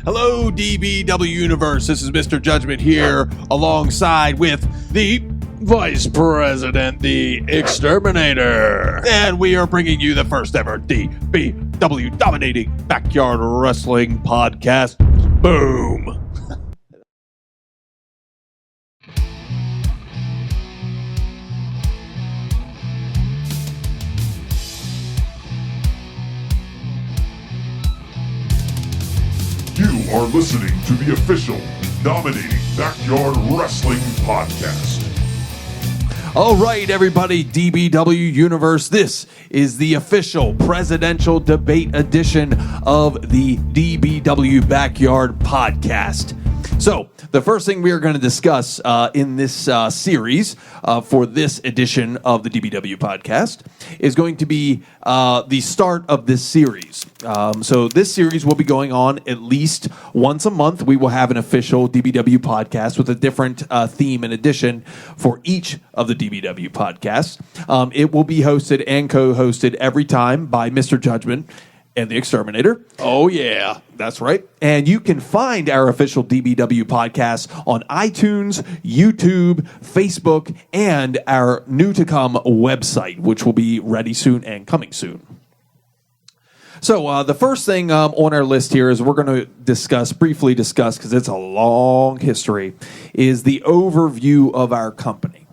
Hello, DBW Universe. This is Mr. Judgment here, alongside with the Vice President, the Exterminator. And we are bringing you the first ever DBW dominating backyard wrestling podcast. Boom. You are listening to the official Dominating Backyard Wrestling Podcast. All right, everybody, DBW Universe, this is the official presidential debate edition of the DBW Backyard Podcast. So, the first thing we are going to discuss in this series for this edition of the DBW Podcast is going to be the start of this series. So, this series will be going on at least once a month. We will have an official DBW podcast with a different theme and edition for each of the DBW podcasts. It will be hosted and co-hosted every time by Mr. Judgment and the Exterminator. Oh, yeah. That's right. And you can find our official DBW podcast on iTunes, YouTube, Facebook, and our new-to-come website, which will be ready soon and coming soon. So the first thing on our list here is we're going to briefly discuss, because it's a long history, is the overview of our company.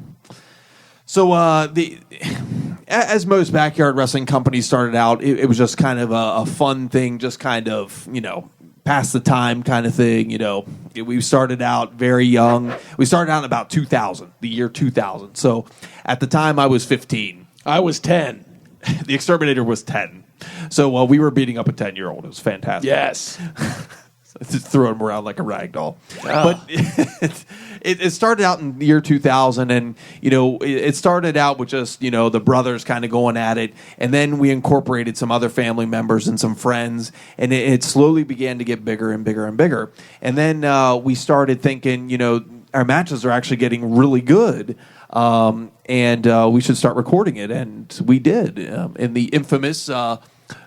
So as most backyard wrestling companies started out, it was just kind of a fun thing, just kind of, pass the time kind of thing. We started out very young. We started out in about 2000, the year 2000. So at the time, I was 15. I was 10. The Exterminator was 10. So we were beating up a 10-year-old. It was fantastic. Yes. Just throwing him around like a rag doll. But it started out in the year 2000, and, it started out with just, the brothers kind of going at it, and then we incorporated some other family members and some friends, and it slowly began to get bigger and bigger and bigger. And then we started thinking, our matches are actually getting really good, and we should start recording it, and we did in the infamous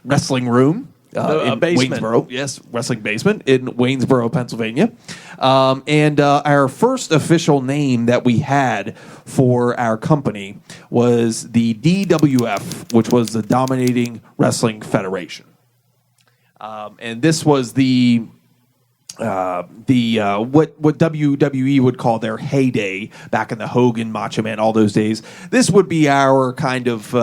wrestling room. In basement. Waynesboro, yes, wrestling basement in Waynesboro, Pennsylvania. And our first official name that we had for our company was the DWF, which was the Dominating Wrestling Federation. And this was what WWE would call their heyday back in the Hogan, Macho Man, all those days. This would be our kind of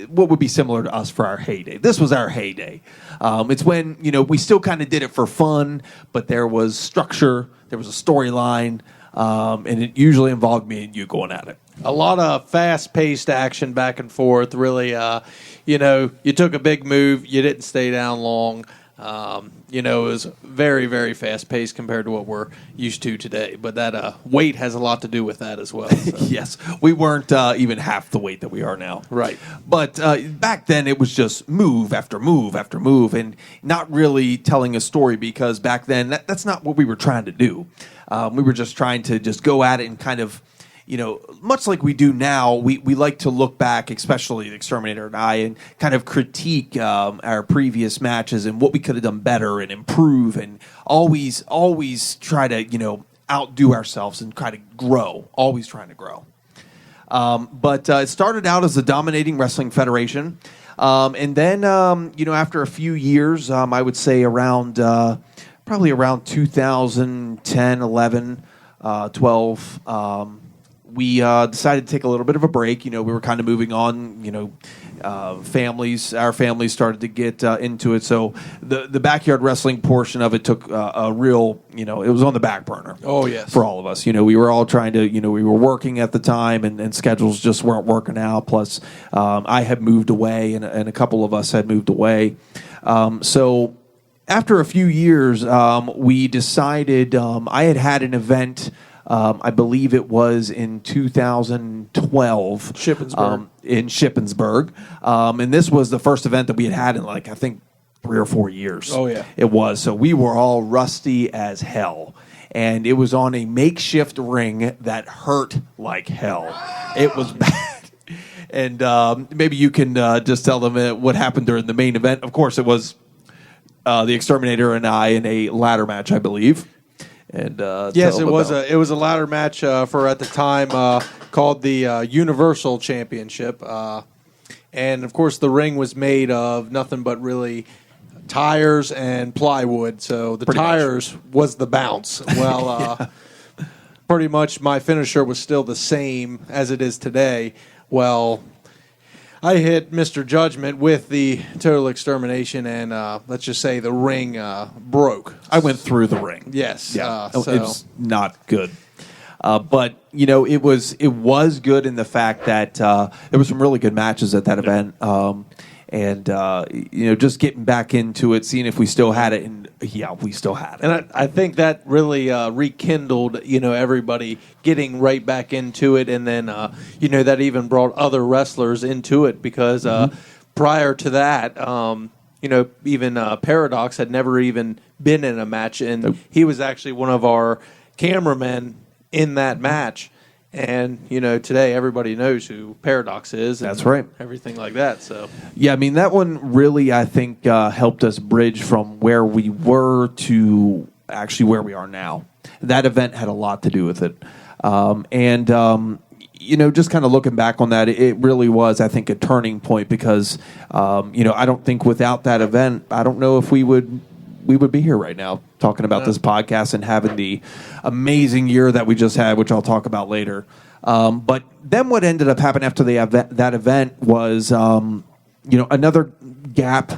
what would be similar to us for our heyday. This was our heyday. It's when, we still kind of did it for fun, but there was structure, there was a storyline, and it usually involved me and you going at it. A lot of fast-paced action back and forth, really. You took a big move, you didn't stay down long. It was very, very fast-paced compared to what we're used to today. But that weight has a lot to do with that as well. So. Yes, we weren't even half the weight that we are now. Right. But back then it was just move after move after move, and not really telling a story, because back then that's not what we were trying to do. We were just trying to just go at it and kind of, much like we do now, we like to look back, especially the Exterminator and I, and kind of critique our previous matches and what we could have done better and improve, and always try to, outdo ourselves and try to grow, always trying to grow. But it started out as the Dominating Wrestling Federation. And then, after a few years, I would say probably around 2010, 11, 12, we decided to take a little bit of a break. We were kind of moving on. Our families started to get into it. So the backyard wrestling portion of it took a real, it was on the back burner. Oh, yes. For all of us. We were all trying to, we were working at the time, and schedules just weren't working out. Plus, I had moved away, and a couple of us had moved away. So after a few years, we decided, I had an event. I believe it was in 2012. Shippensburg. In Shippensburg. And this was the first event that we had in, I think, 3 or 4 years. Oh, yeah. It was. So we were all rusty as hell. And it was on a makeshift ring that hurt like hell. It was bad. And maybe you can just tell them what happened during the main event. Of course, it was the Exterminator and I in a ladder match, I believe. And yes, it was a ladder match for at the time called the Universal Championship, and of course the ring was made of nothing but really tires and plywood. So the tires was the bounce. Well, pretty much my finisher was still the same as it is today. Well, I hit Mr. Judgment with the total extermination, and let's just say the ring broke. I went through the ring. Yes. Yeah. It's not good. But, it was good in the fact that there were some really good matches at that event. And just getting back into it, seeing if we still had it, and yeah, we still had it. And I think that really rekindled, everybody getting right back into it, and then, that even brought other wrestlers into it because prior to that, even Paradox had never even been in a match, and he was actually one of our cameramen in that match. And, today everybody knows who Paradox is. And that's right. Everything like that. So yeah, I mean, that one really, I think, helped us bridge from where we were to actually where we are now. That event had a lot to do with it. Just kind of looking back on that, it really was, I think, a turning point because, I don't think without that event, I don't know if we would be here right now talking about this podcast and having the amazing year that we just had, which I'll talk about later. But then what ended up happening after that event was, another gap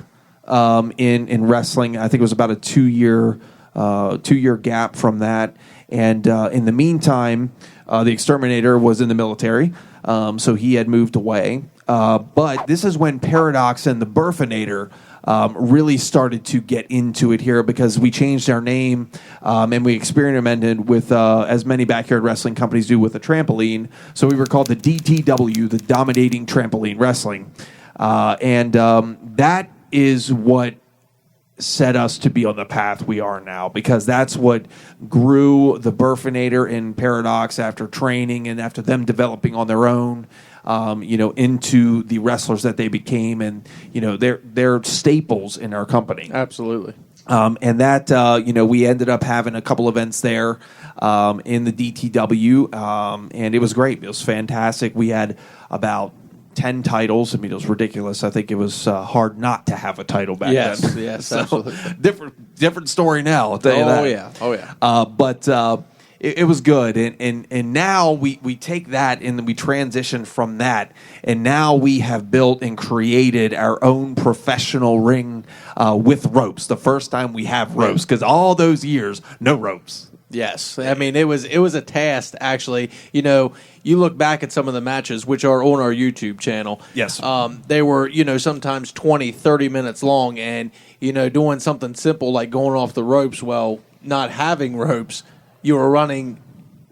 in wrestling. I think it was about a 2-year gap from that. And in the meantime, the Exterminator was in the military, so he had moved away. But this is when Paradox and the Burfinator really started to get into it here because we changed our name and we experimented with, as many backyard wrestling companies do, with a trampoline. So we were called the DTW, the Dominating Trampoline Wrestling. That is what set us to be on the path we are now because that's what grew the Burfinator and Paradox after training and after them developing on their own. Into the wrestlers that they became, and they're staples in our company. Absolutely. And that we ended up having a couple events there in the DTW, and it was great. It was fantastic. We had about 10 titles. I mean, it was ridiculous. I think it was hard not to have a title back then. Yes, so, absolutely. Different story now. I'll tell you that. Oh yeah. But it was good, and now we take that and then we transition from that, and now we have built and created our own professional ring with ropes. The first time we have ropes, because all those years, no ropes. Yes, I mean it was a task actually. You look back at some of the matches which are on our YouTube channel. Yes, they were sometimes 20, 30 minutes long, and doing something simple like going off the ropes. Well, not having ropes, you were running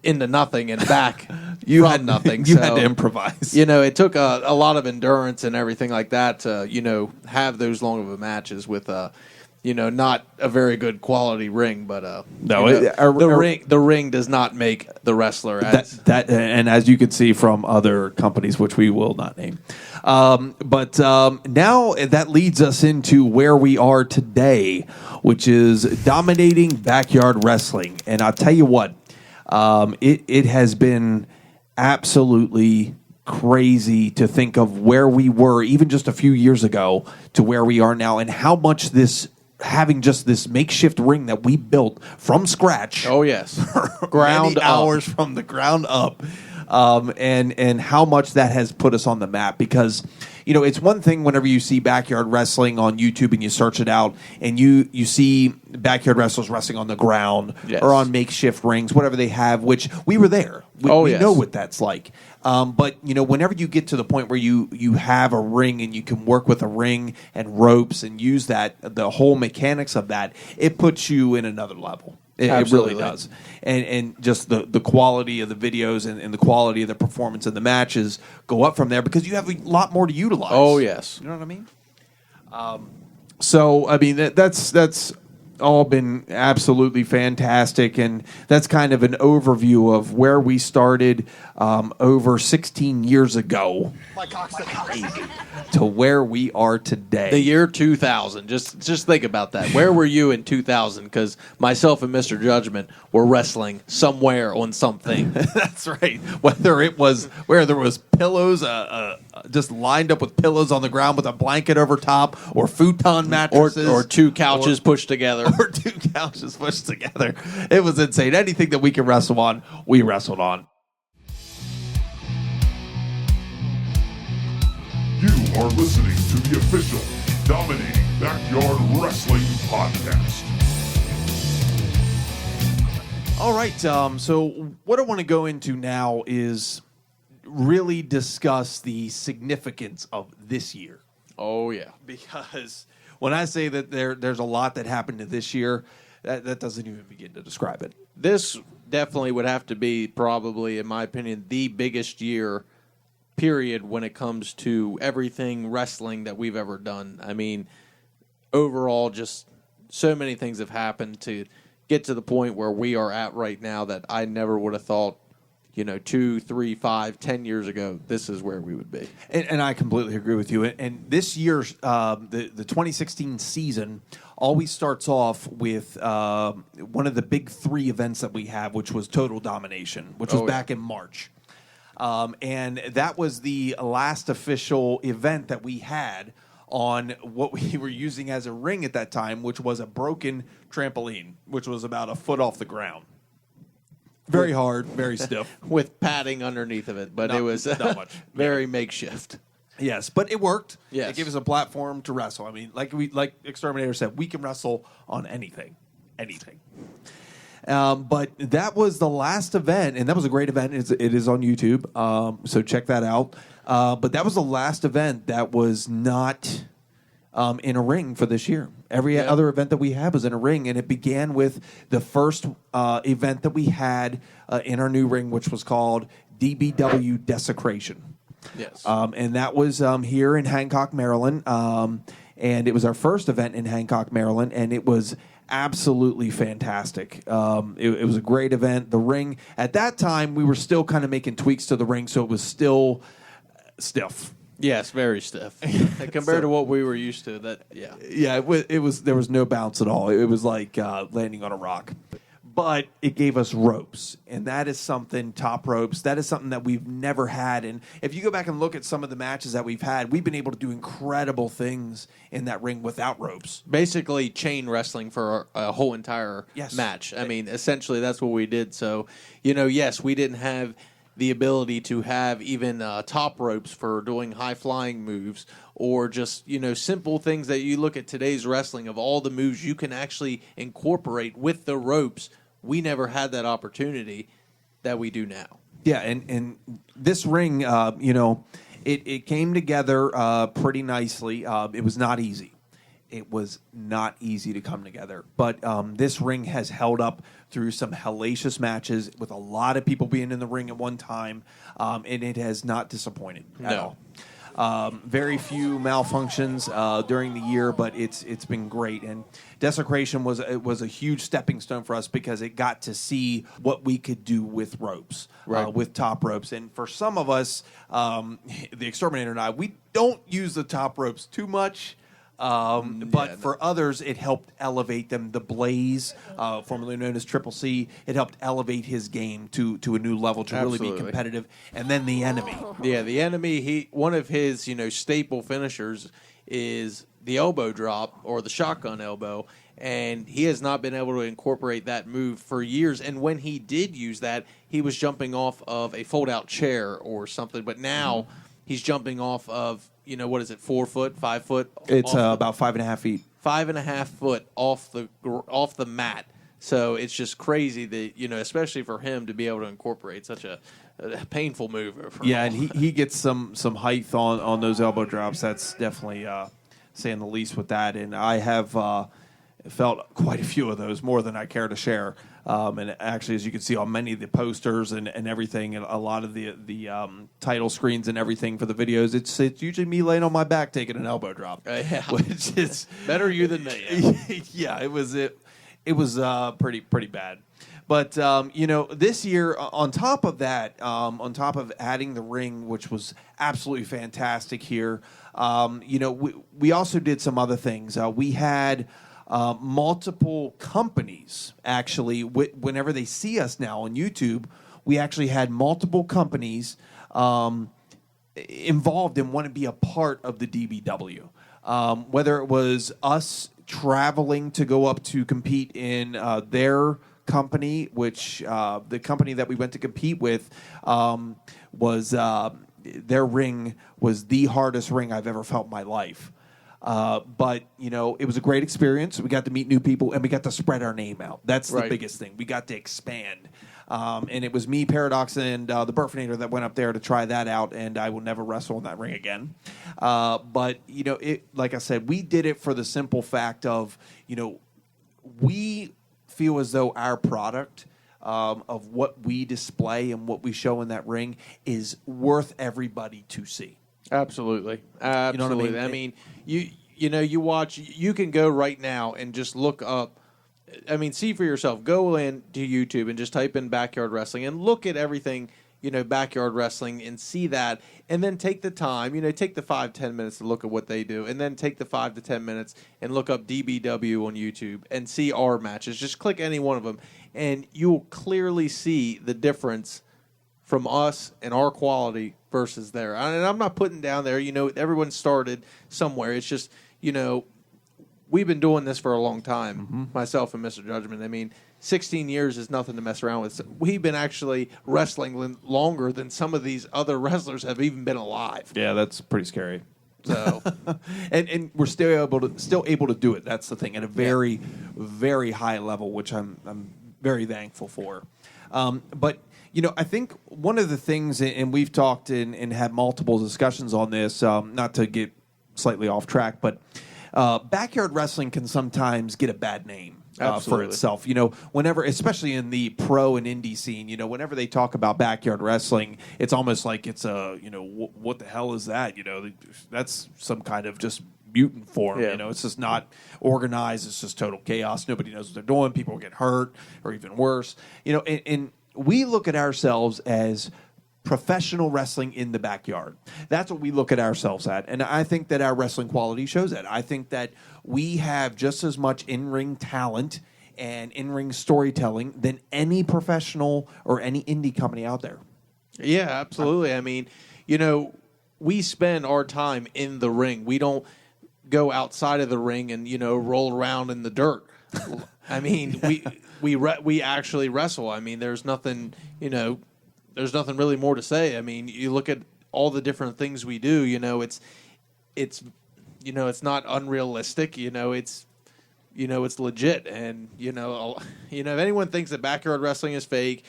into nothing and back from nothing. You had to improvise. It took a lot of endurance and everything like that to have those long of a matches with not a very good quality ring, but the ring does not make the wrestler. And as you can see from other companies, which we will not name. But now that leads us into where we are today, which is dominating backyard wrestling. And I'll tell you what, it has been absolutely crazy to think of where we were even just a few years ago to where we are now, and how much having just this makeshift ring that we built from scratch. Oh yes, ground hours from the ground up, and how much that has put us on the map. Because it's one thing whenever you see backyard wrestling on YouTube and you search it out and you see backyard wrestlers wrestling on the ground or on makeshift rings, whatever they have. Which we were there. We know what that's like. But whenever you get to the point where you have a ring and you can work with a ring and ropes and use the whole mechanics of that, it puts you in another level. It really does. And just the quality of the videos and the quality of the performance in the matches go up from there because you have a lot more to utilize. Oh yes, you know what I mean. So I mean that's all been absolutely fantastic, and that's kind of an overview of where we started over 16 years ago to where we are today. The year 2000. Just think about that. Where were you in 2000? Because myself and Mr. Judgment were wrestling somewhere on something. That's right. Whether it was where there was pillows, just lined up with pillows on the ground with a blanket over top, or futon mattresses, or two couches pushed together. Or two couches pushed together. It was insane. Anything that we could wrestle on, we wrestled on. You are listening to the official Dominating Backyard Wrestling Podcast. All right. So what I want to go into now is really discuss the significance of this year. Oh, yeah. Because when I say that there's a lot that happened this year, that doesn't even begin to describe it. This definitely would have to be probably, in my opinion, the biggest year, period, when it comes to everything wrestling that we've ever done. I mean, overall, just so many things have happened to get to the point where we are at right now that I never would have thought, 2, 3, 5, 10 years ago, this is where we would be. And I completely agree with you. And this year's, the 2016 season always starts off with one of the big 3 events that we have, which was Total Domination, which was back in March. And that was the last official event that we had on what we were using as a ring at that time, which was a broken trampoline, which was about a foot off the ground. Very hard, very stiff. With padding underneath of it, but it was not much. Very makeshift. Yes, but it worked. Yes. It gave us a platform to wrestle. I mean, like Exterminator said, we can wrestle on anything. But that was the last event, and that was a great event. It is on YouTube, so check that out. But that was the last event that was not in a ring for this year. Every other event that we had was in a ring, and it began with the first event that we had in our new ring, which was called DBW Desecration. Yes. And that was here in Hancock, Maryland. And it was our first event in Hancock, Maryland, and it was absolutely fantastic. It was a great event. The ring, at that time, we were still kind of making tweaks to the ring, so it was still stiff. Yes, very stiff. Compared to what we were used to, it was. There was no bounce at all. It was like landing on a rock. But it gave us ropes, and that is something, top ropes, that is something that we've never had. And if you go back and look at some of the matches that we've had, we've been able to do incredible things in that ring without ropes. Basically chain wrestling for a whole entire match. I mean, essentially that's what we did. So, yes, we didn't have the ability to have even top ropes for doing high-flying moves, or just, simple things that you look at today's wrestling of all the moves you can actually incorporate with the ropes. We never had that opportunity that we do now. Yeah, and this ring, it came together pretty nicely. It was not easy. It was not easy to come together. But this ring has held up through some hellacious matches with a lot of people being in the ring at one time, and it has not disappointed at all. Very few malfunctions during the year, but it's been great. And Desecration was a huge stepping stone for us because it got to see what we could do with ropes, with top ropes. And for some of us, the Exterminator and I, we don't use the top ropes too much. But for others, it helped elevate them. The Blaze, formerly known as Triple C, it helped elevate his game to a new level to really be competitive. And then the Enemy. Yeah, the Enemy, one of his staple finishers is the elbow drop or the shotgun elbow, and he has not been able to incorporate that move for years. And when he did use that, he was jumping off of a fold-out chair or something. But now he's jumping off of, 4 foot, 5 foot? It's about 5.5 feet. 5.5 foot off the mat. So it's just crazy that, especially for him to be able to incorporate such a painful move. And he gets some height on those elbow drops. That's definitely saying the least with that. And I have felt quite a few of those, more than I care to share. And actually, as you can see on many of the posters and everything, and a lot of the title screens and everything for the videos, it's usually me laying on my back taking an elbow drop, which is better you than me. Yeah, it was It was pretty bad. But this year, on top of that, on top of adding the ring, which was absolutely fantastic here, we also did some other things. We had multiple companies actually. Whenever they see us now on YouTube, we actually had multiple companies involved and want to be a part of the DBW. Whether it was us traveling to go up to compete in their company, which the company that we went to compete with was their ring was the hardest ring I've ever felt in my life. But it was a great experience. We got to meet new people and we got to spread our name out. That's the biggest thing. We got to expand. And it was me, Paradox, and the Burfinator that went up there to try that out, and I will never wrestle in that ring again. But like I said, we did it for the simple fact of, we feel as though our product of what we display and what we show in that ring is worth everybody to see. Absolutely. You know what I mean? You watch, you can go right now and just look up, see for yourself, go in to YouTube and just type in backyard wrestling and look at everything, backyard wrestling and see that, and then take the time, take the 5-10 minutes to look at what they do, and then take the 5 to 10 minutes and look up DBW on YouTube and see our matches. Just click any one of them, and you'll clearly see the difference from us and our quality versus there. And I'm not putting down there, everyone started somewhere. It's just, we've been doing this for a long time, myself and Mr. Judgment. 16 years is nothing to mess around with. We've been actually wrestling longer than some of these other wrestlers have even been alive. Yeah, that's pretty scary. So, and we're still able to do it. That's the thing, at a very, very high level, which I'm very thankful for. But I think one of the things, and we've talked and had multiple discussions on this, not to get slightly off track, but backyard wrestling can sometimes get a bad name for itself. Whenever, especially in the pro and indie scene, whenever they talk about backyard wrestling, it's almost like it's what the hell is that? That's some kind of just mutant form. Yeah. It's just not organized. It's just total chaos. Nobody knows what they're doing. People get hurt, or even worse. And we look at ourselves as professional wrestling in the backyard. That's what we look at ourselves at. And I think that our wrestling quality shows that. I think that we have just as much in-ring talent and in-ring storytelling than any professional or any indie company out there. Yeah, absolutely. We spend our time in the ring. We don't go outside of the ring and, roll around in the dirt. We actually wrestle. There's nothing, there's nothing really more to say. You look at all the different things we do. It's not unrealistic. It's legit. And if anyone thinks that backyard wrestling is fake,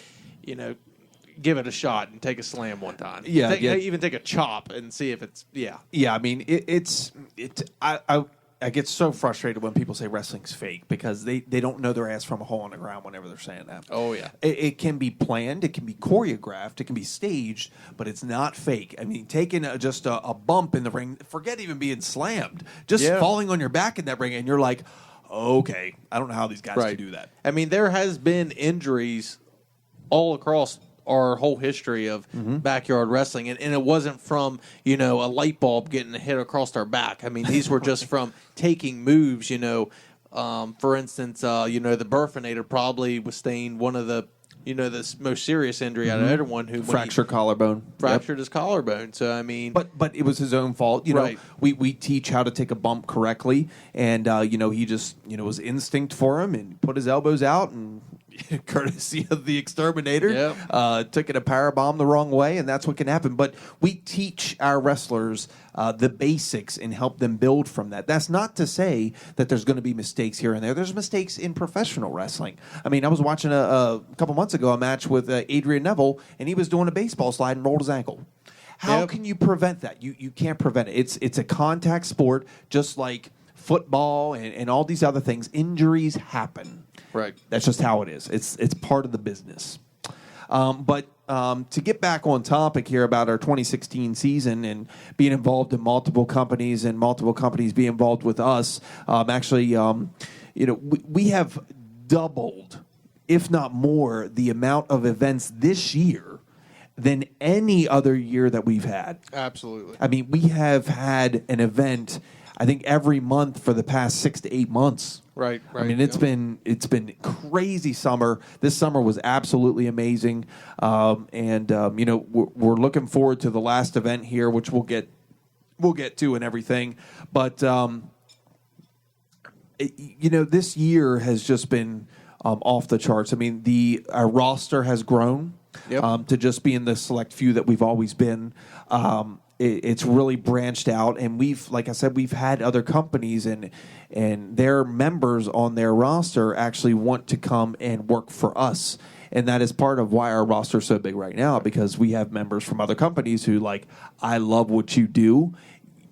give it a shot and take a slam one time. Yeah, even take a chop and see if it's I get so frustrated when people say wrestling's fake because they don't know their ass from a hole on the ground whenever they're saying that. Oh, yeah. It can be planned, it can be choreographed, it can be staged, but it's not fake. Taking just a bump in the ring, forget even being slammed, just falling on your back in that ring, and you're like, okay, I don't know how these guys can do that. There has been injuries all across our whole history of backyard wrestling, and it wasn't from a light bulb getting hit across our back. These were just from taking moves. For instance, the Burfinator probably sustained one of the the most serious injury out of everyone who fractured collarbone, fractured his collarbone. So but it was his own fault. We teach how to take a bump correctly, and he just was instinct for him and put his elbows out and. Courtesy of the Exterminator, took it a powerbomb the wrong way, and that's what can happen. But we teach our wrestlers the basics and help them build from that. That's not to say that there's going to be mistakes here and there. There's mistakes in professional wrestling. I was watching a couple months ago a match with Adrian Neville, and he was doing a baseball slide and rolled his ankle. How can you prevent that? You can't prevent it. It's a contact sport, just like football and all these other things. Injuries happen. Right. That's just how it is. It's part of the business. But to get back on topic here about our 2016 season and being involved in multiple companies and multiple companies being involved with us, we have doubled, if not more, the amount of events this year than any other year that we've had. Absolutely. I mean, we have had an event, I think, every month for the past 6 to 8 months. Right. I mean, it's been crazy summer. This summer was absolutely amazing, we're looking forward to the last event here, which we'll get to and everything. But this year has just been off the charts. I mean, our roster has grown. Yep. To just be in the select few that we've always been. It's really branched out, and like I said, we've had other companies and their members on their roster actually want to come and work for us. And that is part of why our roster is so big right now, because we have members from other companies who I love what you do.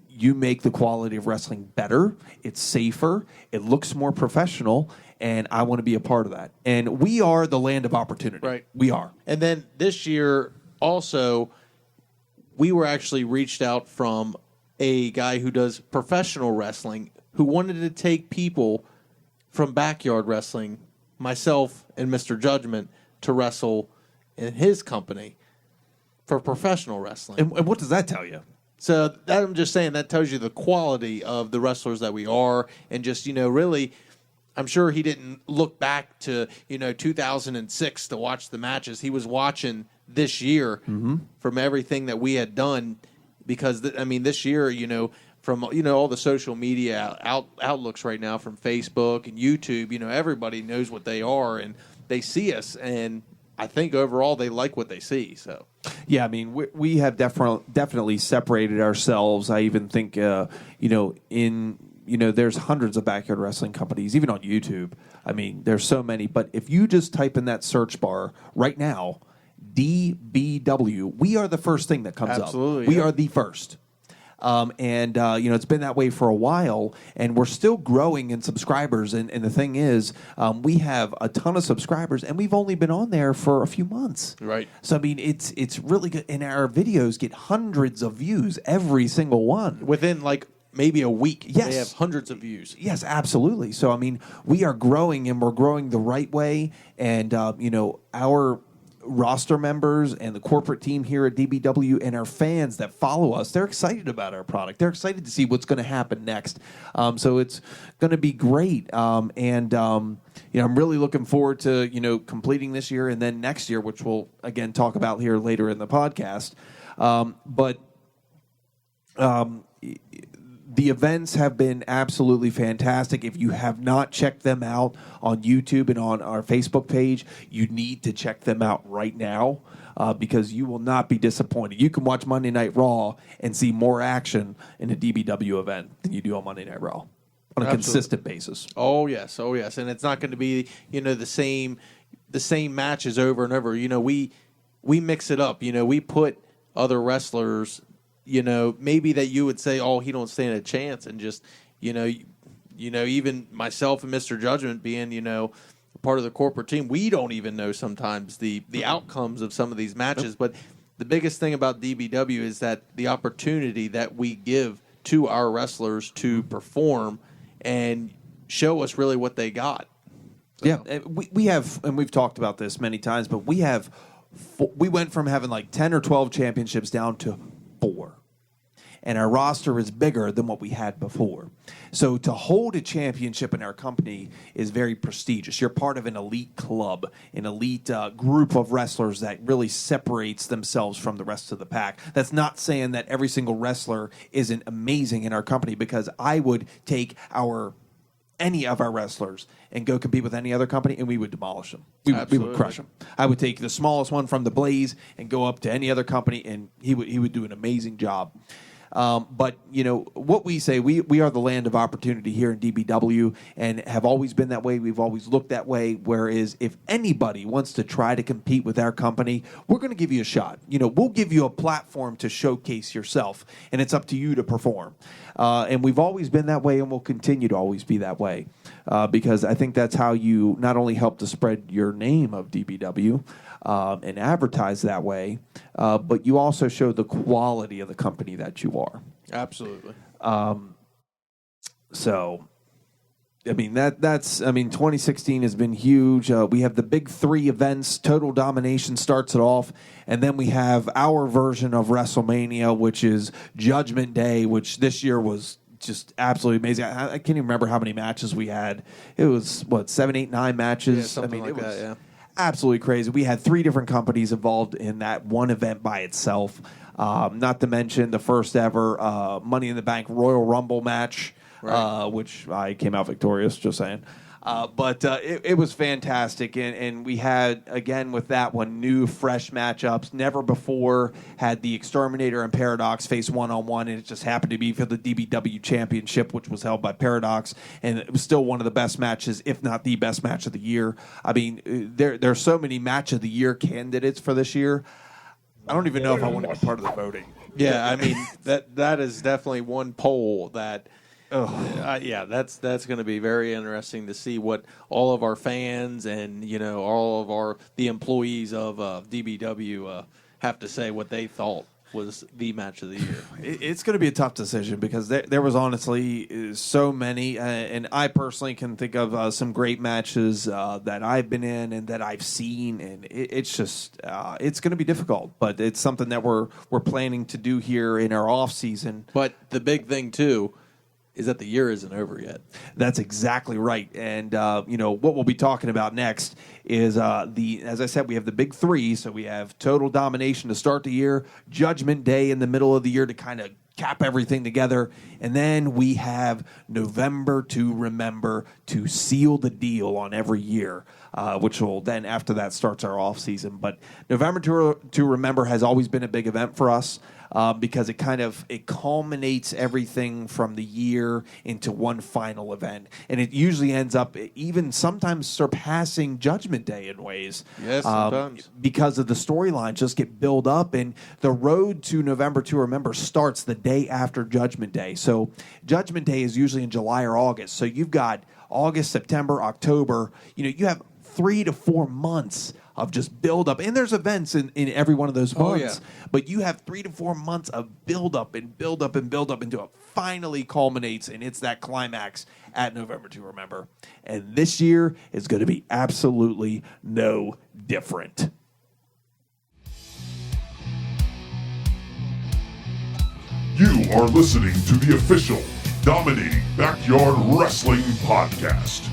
You make the quality of wrestling better. It's safer. It looks more professional. And I want to be a part of that. And we are the land of opportunity. Right. We are. And then this year, also, we were actually reached out from a guy who does professional wrestling who wanted to take people from backyard wrestling, myself and Mr. Judgment, to wrestle in his company for professional wrestling. And what does that tell you? So that, I'm just saying, that tells you the quality of the wrestlers that we are, and just, really, I'm sure he didn't look back to 2006 to watch the matches. He was watching this year from everything that we had done, because this year, from all the social media outlooks right now, from Facebook and YouTube, everybody knows what they are and they see us, and I think overall they like what they see. So. Yeah, I mean, we have definitely separated ourselves. I even think, there's hundreds of backyard wrestling companies, even on YouTube. I mean, there's so many. But if you just type in that search bar right now, DBW, we are the first thing that comes up. Absolutely. We are the first. It's been that way for a while, and we're still growing in subscribers. And the thing is, we have a ton of subscribers, and we've only been on there for a few months. Right. So, I mean, it's really good. And our videos get hundreds of views, every single one. Within, maybe a week, yes. They have hundreds of views. Yes, absolutely. So, I mean, we are growing, and we're growing the right way. And, our roster members and the corporate team here at DBW and our fans that follow us, they're excited about our product. They're excited to see what's going to happen next. So it's going to be great. I'm really looking forward to, completing this year and then next year, which we'll, again, talk about here later in the podcast. The events have been absolutely fantastic. If you have not checked them out on YouTube and on our Facebook page, you need to check them out right now because you will not be disappointed. You can watch Monday Night Raw and see more action in a DBW event than you do on Monday Night Raw on a consistent basis. Oh yes, and it's not going to be the same matches over and over. We mix it up. We put other wrestlers. Maybe that you would say, oh, he don't stand a chance, and just, even myself and Mr. Judgment being, part of the corporate team, we don't even know sometimes the outcomes of some of these matches. But the biggest thing about DBW is that the opportunity that we give to our wrestlers to perform and show us really what they got. So. Yeah, we have, and we've talked about this many times, but we went from having 10 or 12 championships down to 4. And our roster is bigger than what we had before. So to hold a championship in our company is very prestigious. You're part of an elite club, an elite group of wrestlers that really separates themselves from the rest of the pack. That's not saying that every single wrestler isn't amazing in our company, because I would take any of our wrestlers and go compete with any other company, and we would demolish them. We would crush them. I would take the smallest one from the Blaze and go up to any other company, and he would do an amazing job. But what we say, we are the land of opportunity here in DBW, and have always been that way. We've always looked that way. Whereas if anybody wants to try to compete with our company, we're going to give you a shot. We'll give you a platform to showcase yourself, and it's up to you to perform. And we've always been that way, and we'll continue to always be that way, because I think that's how you not only help to spread your name of DBW and advertise that way, but you also show the quality of the company that you are. Absolutely. So I mean, 2016 has been huge. We have the big three events. Total Domination starts it off. And then we have our version of WrestleMania, which is Judgment Day, which this year was just absolutely amazing. I can't even remember how many matches we had. It was, 7, 8, 9 matches? Yeah, something like that, yeah. Absolutely crazy. We had 3 different companies involved in that one event by itself. Not to mention the first ever Money in the Bank Royal Rumble match. Right. Which I came out victorious, just saying. But it was fantastic, and we had, again, with that one, new, fresh matchups. Never before had the Exterminator and Paradox face one-on-one, and it just happened to be for the DBW Championship, which was held by Paradox, and it was still one of the best matches, if not the best match of the year. I mean, there's so many Match of the Year candidates for this year. I don't even know if I want to be part of the voting. Yeah, I mean, that is definitely one poll that... yeah, that's going to be very interesting to see what all of our fans and all of the employees of DBW have to say what they thought was the match of the year. It's going to be a tough decision because there was honestly so many, and I personally can think of some great matches that I've been in and that I've seen, and it's just it's going to be difficult, but it's something that we're planning to do here in our off season. But the big thing too is that the year isn't over yet. That's exactly right. And, what we'll be talking about next is, as I said, we have the big 3. So we have Total Domination to start the year, Judgment Day in the middle of the year to kind of cap everything together. And then we have November to Remember to seal the deal on every year, which will then, after that, starts our off season. But November to Remember has always been a big event for us. Because it culminates everything from the year into one final event, and it usually ends up even sometimes surpassing Judgment Day in ways. Yes, sometimes because of the storylines just get built up, and the road to November to Remember starts the day after Judgment Day. So Judgment Day is usually in July or August. So you've got August, September, October. You have 3 to 4 months of just build up, and there's events in every one of those months. But you have 3 to 4 months of build up and build up and build up until it finally culminates, and it's that climax at November to Remember. And this year is going to be absolutely no different. You are listening to the official Dominating Backyard Wrestling Podcast.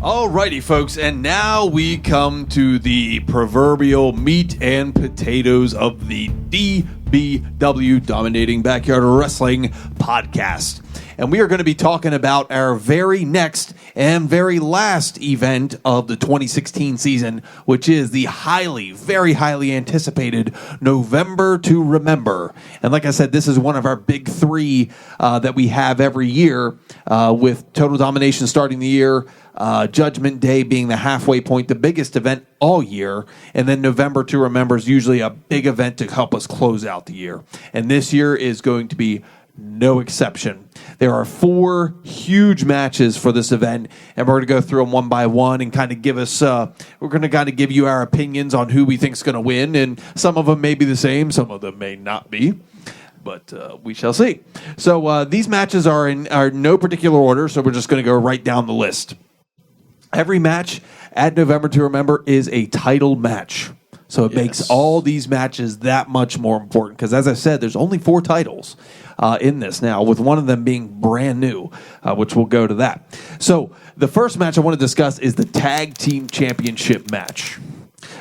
Alrighty, folks, and now we come to the proverbial meat and potatoes of the DBW Dominating Backyard Wrestling Podcast. And we are going to be talking about our very next and very last event of the 2016 season, which is the very highly anticipated November to Remember. And like I said, this is one of our big 3 that we have every year, with Total Domination starting the year, Judgment Day being the halfway point, the biggest event all year, and then November to Remember is usually a big event to help us close out the year. And this year is going to be no exception. There are 4 huge matches for this event, and we're going to go through them one by one and kind of give us, we're going to kind of give you our opinions on who we think is going to win, and some of them may be the same, some of them may not be. But we shall see. So these matches are in no particular order, so we're just going to go right down the list. Every match at November to Remember is a title match. So it makes all these matches that much more important. Because as I said, there's only 4 titles in this now, with one of them being brand new, which we'll go to that. So the first match I want to discuss is the Tag Team Championship match.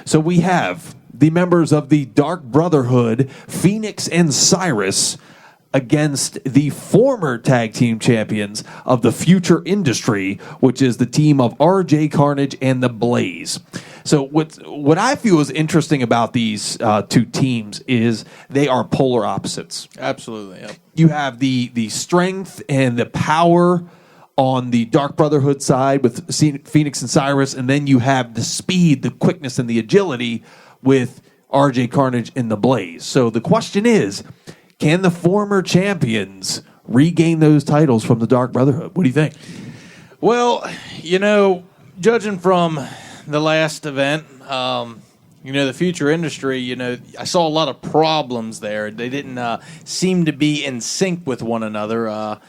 So we have the members of the Dark Brotherhood, Phoenix and Cyrus, against the former tag team champions of the Future Industry, which is the team of RJ Carnage and the Blaze. So what I feel is interesting about these 2 teams is they are polar opposites. Absolutely, yeah. You have the strength and the power on the Dark Brotherhood side with Phoenix and Cyrus, and then you have the speed, the quickness, and the agility with RJ Carnage and the Blaze. So the question is, can the former champions regain those titles from the Dark Brotherhood? What do you think? Well, judging from the last event, the Future Industry, I saw a lot of problems there. They didn't seem to be in sync with one another.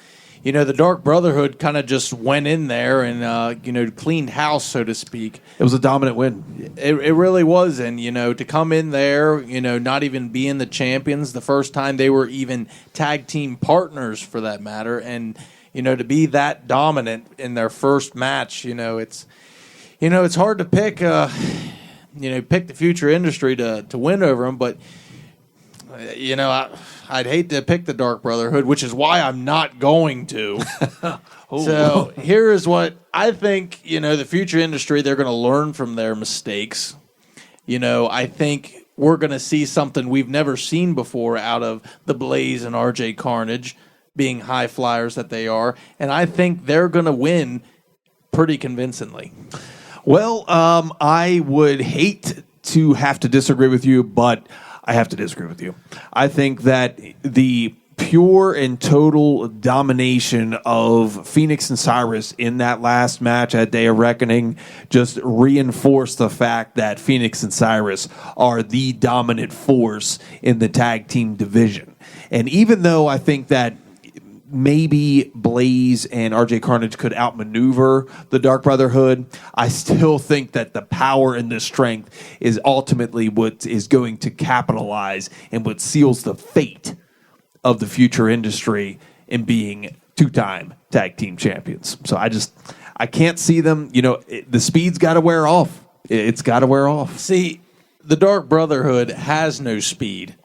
the Dark Brotherhood kind of just went in there and, cleaned house, so to speak. It was a dominant win. It really was. And, to come in there, not even being the champions, the first time they were even tag team partners for that matter. And, to be that dominant in their first match, it's hard to pick, pick the future industry to win over them. But, I'd hate to pick the Dark Brotherhood, which is why I'm not going to. So here is what I think, the future industry, they're going to learn from their mistakes. I think we're going to see something we've never seen before out of the Blaze and RJ Carnage, being high flyers that they are. And I think they're going to win pretty convincingly. Well, I would hate to have to disagree with you, but I have to disagree with you. I think that the pure and total domination of Phoenix and Cyrus in that last match at Day of Reckoning just reinforced the fact that Phoenix and Cyrus are the dominant force in the tag team division. And even though I think that maybe Blaze and RJ Carnage could outmaneuver the Dark Brotherhood, I still think that the power and the strength is ultimately what is going to capitalize and what seals the fate of the future industry in being two-time tag team champions. So I can't see them. The speed's got to wear off. It's got to wear off. See, the Dark Brotherhood has no speed.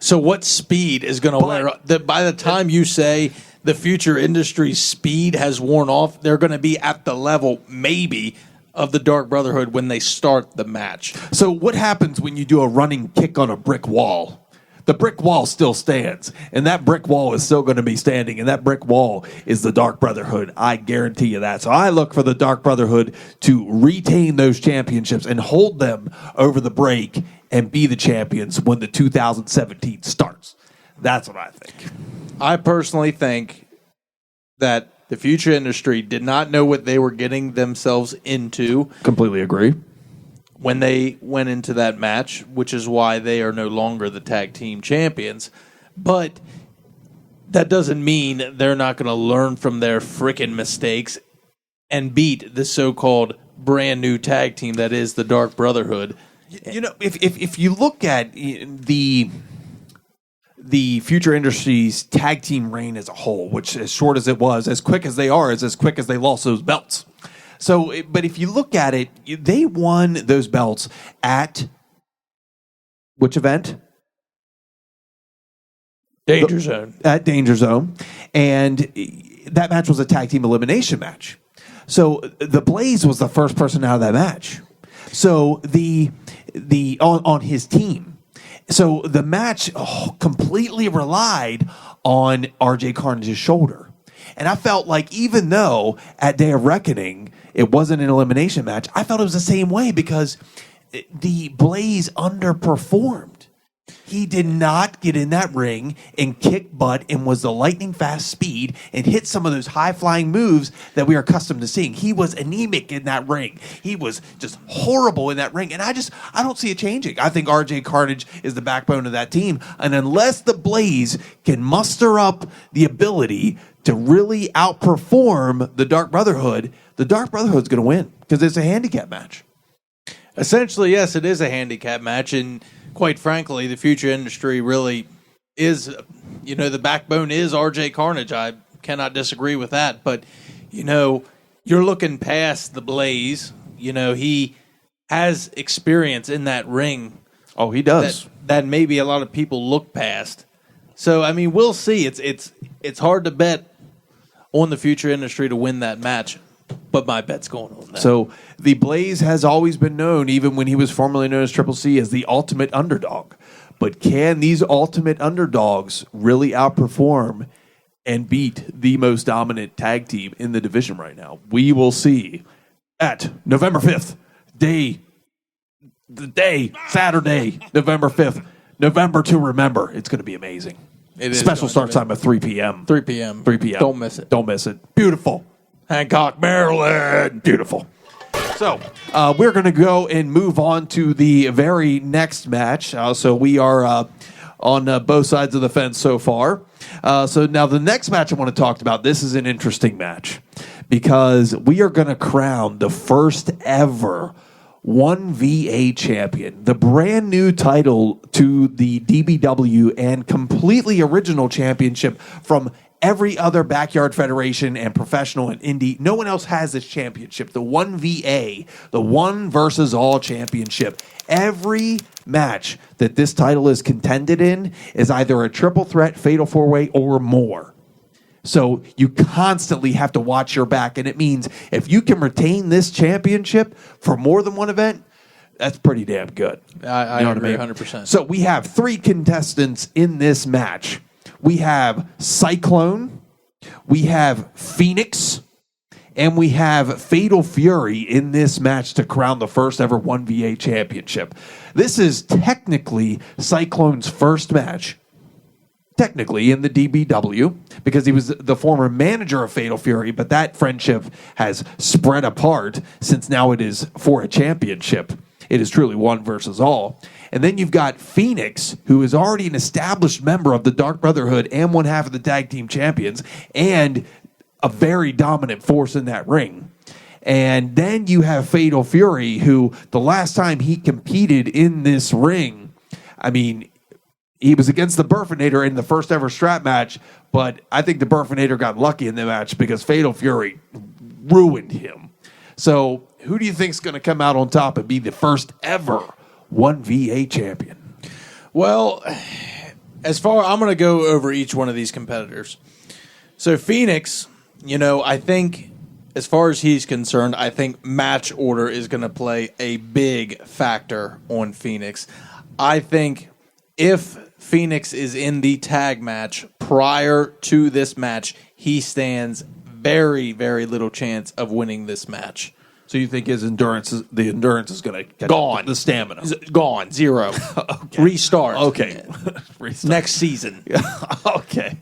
So what speed is going to wear off? By the time you say the future industry's speed has worn off, they're going to be at the level, maybe, of the Dark Brotherhood when they start the match. So what happens when you do a running kick on a brick wall? The brick wall still stands, and that brick wall is still going to be standing, and that brick wall is the Dark Brotherhood. I guarantee you that. So I look for the Dark Brotherhood to retain those championships and hold them over the break and be the champions when the 2017 starts. That's what I think. I personally think that the future industry did not know what they were getting themselves into. Completely agree. When they went into that match, which is why they are no longer the tag team champions. But that doesn't mean they're not going to learn from their frickin' mistakes and beat the so-called brand new tag team that is the Dark Brotherhood. If you look at the future industry's tag team reign as a whole, which as short as it was, as quick as they are, is as quick as they lost those belts. So, but if you look at it, they won those belts at which event? Danger Zone. At Danger Zone. And that match was a tag team elimination match. So the Blaze was the first person out of that match. So on his team. So the match completely relied on RJ Carnage's shoulder. And I felt like even though at Day of Reckoning it wasn't an elimination match, I felt it was the same way because the Blaze underperformed. He did not get in that ring and kick butt and was the lightning fast speed and hit some of those high-flying moves that we are accustomed to seeing. He was anemic in that ring. He was just horrible in that ring. And I don't see it changing. I think RJ Carnage is the backbone of that team. And unless the Blaze can muster up the ability to really outperform the Dark Brotherhood's going to win because it's a handicap match. Essentially, yes, it is a handicap match. And quite frankly, the future industry really is, the backbone is RJ Carnage. I cannot disagree with that. But, you're looking past the Blaze. He has experience in that ring. Oh, he does. That maybe a lot of people look past. So, I mean, we'll see. It's hard to bet on the future industry to win that match. But my bet's going on that. So the Blaze has always been known, even when he was formerly known as Triple C, as the ultimate underdog. But can these ultimate underdogs really outperform and beat the most dominant tag team in the division right now? We will see at November 5th, Saturday, November 5th. November to remember. It's going to be amazing. Special start time at 3 p.m. 3 p.m. 3 p.m. Don't miss it. Don't miss it. Beautiful. Hancock, Maryland. Beautiful. So we're going to go and move on to the very next match. So we are on both sides of the fence so far. So now the next match I want to talk about, this is an interesting match because we are going to crown the first ever 1VA champion, the brand new title to the DBW and completely original championship from every other backyard federation and professional and indie. No one else has this championship, the 1VA, the one versus all championship. Every match that this title is contended in is either a triple threat, fatal four-way, or more. So you constantly have to watch your back, and it means if you can retain this championship for more than one event, that's pretty damn good. I agree 100%. So we have 3 contestants in this match. We have Cyclone, we have Phoenix, and we have Fatal Fury in this match to crown the first ever 1VA championship. This is technically Cyclone's first match. Technically in the DBW, because he was the former manager of Fatal Fury, but that friendship has spread apart since now it is for a championship. It is truly one versus all. And then you've got Phoenix, who is already an established member of the Dark Brotherhood and one half of the tag team champions, and a very dominant force in that ring. And then you have Fatal Fury, who the last time he competed in this ring, I mean, he was against the Burfinator in the first ever strap match, but I think the Burfinator got lucky in the match because Fatal Fury ruined him. So who do you think is going to come out on top and be the first ever 1VA champion? Well, I'm going to go over each one of these competitors. So Phoenix, I think as far as he's concerned, I think match order is going to play a big factor on Phoenix. I think if Phoenix is in the tag match prior to this match, he stands very, very little chance of winning this match. So you think the endurance is going to gone, the stamina gone, 0. Okay. Restart. Okay, restart. Next season. Okay.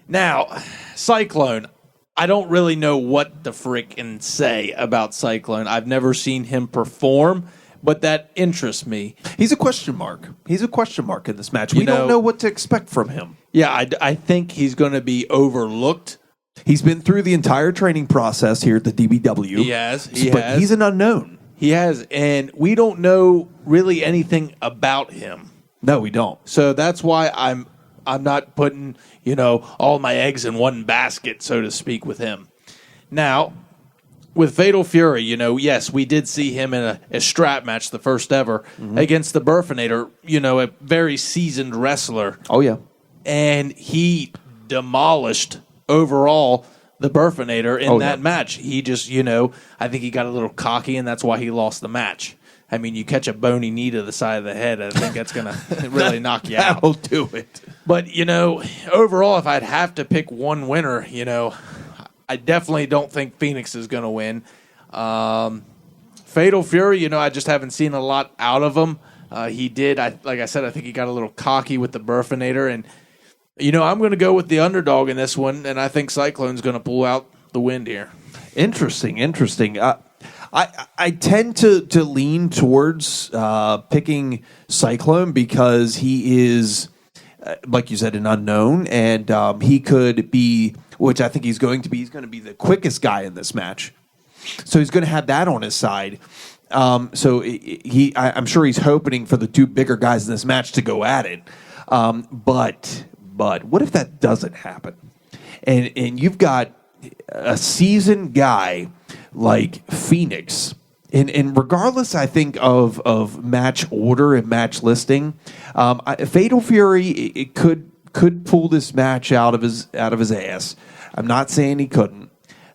Now, Cyclone. I don't really know what to frickin' say about Cyclone. I've never seen him perform, but that interests me. He's a question mark. He's a question mark in this match. We don't know what to expect from him. Yeah, I think he's going to be overlooked. He's been through the entire training process here at the DBW. He has. But he's an unknown. He has, and we don't know really anything about him. No, we don't. So that's why I'm not putting, all my eggs in one basket, so to speak, with him. Now, with Fatal Fury, yes, we did see him in a strap match, the first ever, against the Burfinator, a very seasoned wrestler. Oh, yeah. And he demolished overall the Burfinator in that match. He just, I think he got a little cocky, and that's why he lost the match. I mean, you catch a bony knee to the side of the head, I think that's going to really knock you out. That'll do it. But, overall, if I'd have to pick one winner, I definitely don't think Phoenix is going to win. Fatal Fury, I just haven't seen a lot out of him. He did, like I said, I think he got a little cocky with the Burfinator. And, I'm going to go with the underdog in this one, and I think Cyclone's going to pull out the win here. Interesting. I tend to lean towards picking Cyclone because he is, like you said, an unknown, and he could be, which I think he's going to be the quickest guy in this match. So he's going to have that on his side. I'm sure he's hoping for the 2 bigger guys in this match to go at it. But what if that doesn't happen? And you've got a seasoned guy like Phoenix, and regardless, I think of match order and match listing, Fatal Fury it could pull this match out of his ass. I'm not saying he couldn't,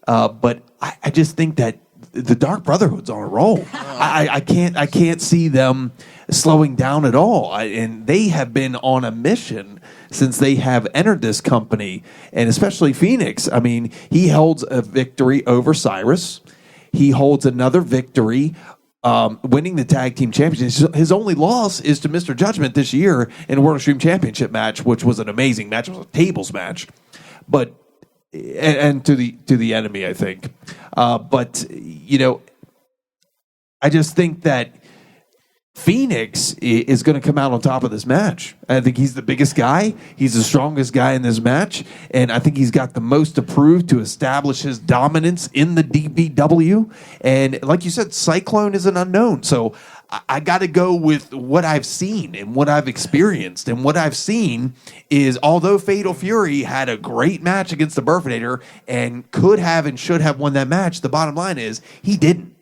but I just think that the Dark Brotherhood's on a roll. I can't see them slowing down at all, and they have been on a mission since they have entered this company, and especially Phoenix. I mean, he holds a victory over Cyrus. He holds another victory, winning the tag team championship. His only loss is to Mr. Judgment this year in a World Extreme Championship match, which was an amazing match. It was a tables match, but and to the enemy, I think. But I just think that Phoenix is going to come out on top of this match. I think he's the biggest guy. He's the strongest guy in this match. And I think he's got the most to prove to establish his dominance in the DBW. And like you said, Cyclone is an unknown. So I got to go with what I've seen and what I've experienced. And what I've seen is, although Fatal Fury had a great match against the Burfinator and could have and should have won that match, the bottom line is he didn't.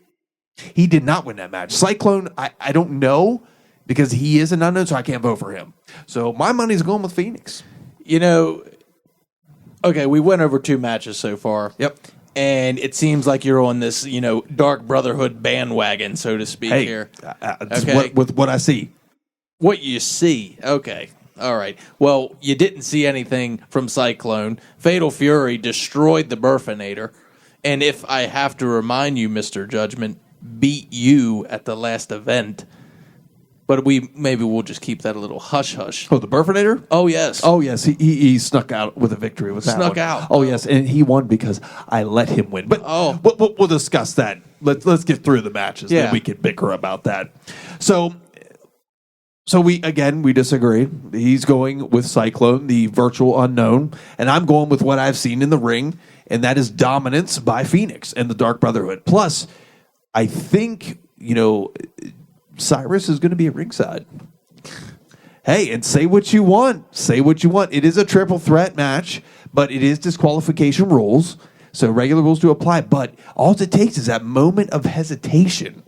He did not win that match. Cyclone, I don't know, because he is an unknown, so I can't vote for him. So my money's going with Phoenix. Okay, we went over 2 matches so far. Yep. And it seems like you're on this, Dark Brotherhood bandwagon, so to speak, here. Okay. With what I see. What you see. Okay. All right. Well, you didn't see anything from Cyclone. Fatal Fury destroyed the Burfinator. And if I have to remind you, Mr. Judgment, beat you at the last event. But maybe we'll just keep that a little hush-hush. Oh, the Burfinator? Oh, yes. Oh, yes. He snuck out with a victory with that Snuck one. out. Oh, yes. And he won because I let him win. But we'll discuss that. Let's get through the matches. Yeah. Then we can bicker about that. So we disagree. He's going with Cyclone, the virtual unknown. And I'm going with what I've seen in the ring. And that is dominance by Phoenix and the Dark Brotherhood. Plus, I think, Cyrus is going to be at ringside. Hey, and say what you want. Say what you want. It is a triple threat match, but it is disqualification rules. So regular rules do apply. But all it takes is that moment of hesitation.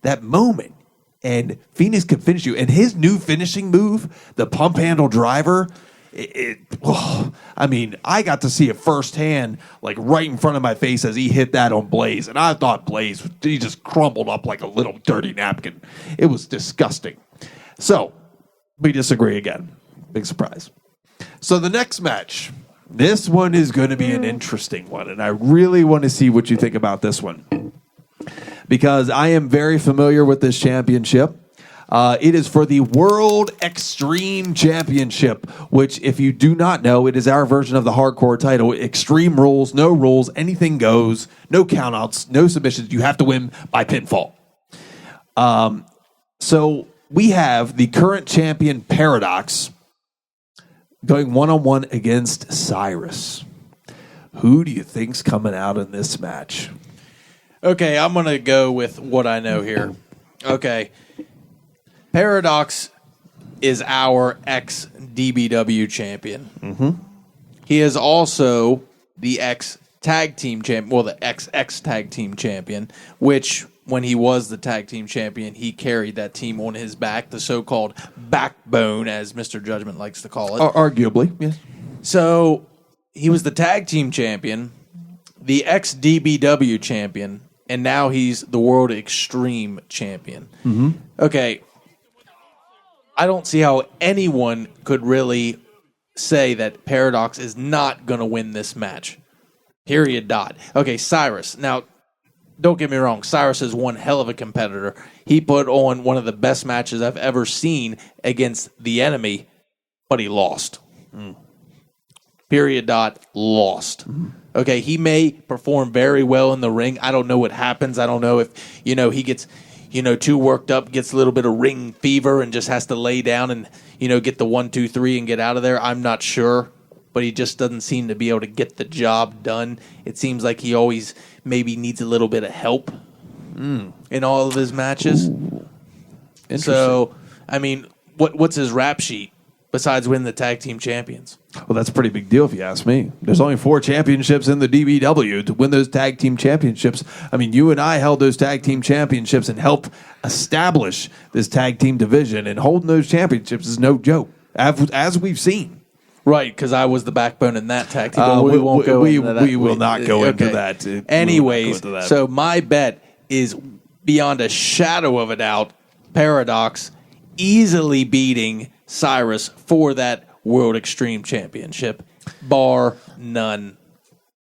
That moment. And Phoenix can finish you. And his new finishing move, the pump handle driver, I got to see it firsthand, like right in front of my face as he hit that on Blaze. And I thought Blaze, he just crumbled up like a little dirty napkin. It was disgusting. So, we disagree again. Big surprise. So, the next match, this one is going to be an interesting one. And I really want to see what you think about this one, because I am very familiar with this championship. It is for the World Extreme Championship, which, if you do not know, it is our version of the hardcore title. Extreme rules, no rules, anything goes, no countouts, no submissions. You have to win by pinfall. So we have the current champion, Paradox, going one-on-one against Cyrus. Who do you think's coming out in this match? Okay, I'm going to go with what I know here. Okay. Paradox is our ex-DBW champion. Mm-hmm. He is also the ex-tag team champion, well, the ex-tag team champion, which, when he was the tag team champion, he carried that team on his back, the so-called backbone, as Mr. Judgment likes to call it. Arguably, yes. So, he was the tag team champion, the ex-DBW champion, and now he's the World Extreme champion. Mm-hmm. Okay. I don't see how anyone could really say that Paradox is not going to win this match. Period. Dot. Okay, Cyrus. Now, don't get me wrong. Cyrus is one hell of a competitor. He put on one of the best matches I've ever seen against the enemy, but he lost. Period. Dot. Lost. Okay, he may perform very well in the ring. I don't know what happens. I don't know if, he gets... too worked up, gets a little bit of ring fever and just has to lay down and, get the 1, 2, 3 and get out of there. I'm not sure, but he just doesn't seem to be able to get the job done. It seems like he always maybe needs a little bit of help in all of his matches. So, what's his rap sheet besides winning the tag team champions? Well, that's a pretty big deal if you ask me. There's only 4 championships in the DBW. To win those tag team championships, you and I held those tag team championships and helped establish this tag team division, and holding those championships is no joke, as we've seen. Right, because I was the backbone in that tag team. But we won't go into that. We will not go into that. Anyways, so my bet is, beyond a shadow of a doubt, Paradox easily beating Cyrus for that World Extreme Championship, bar none.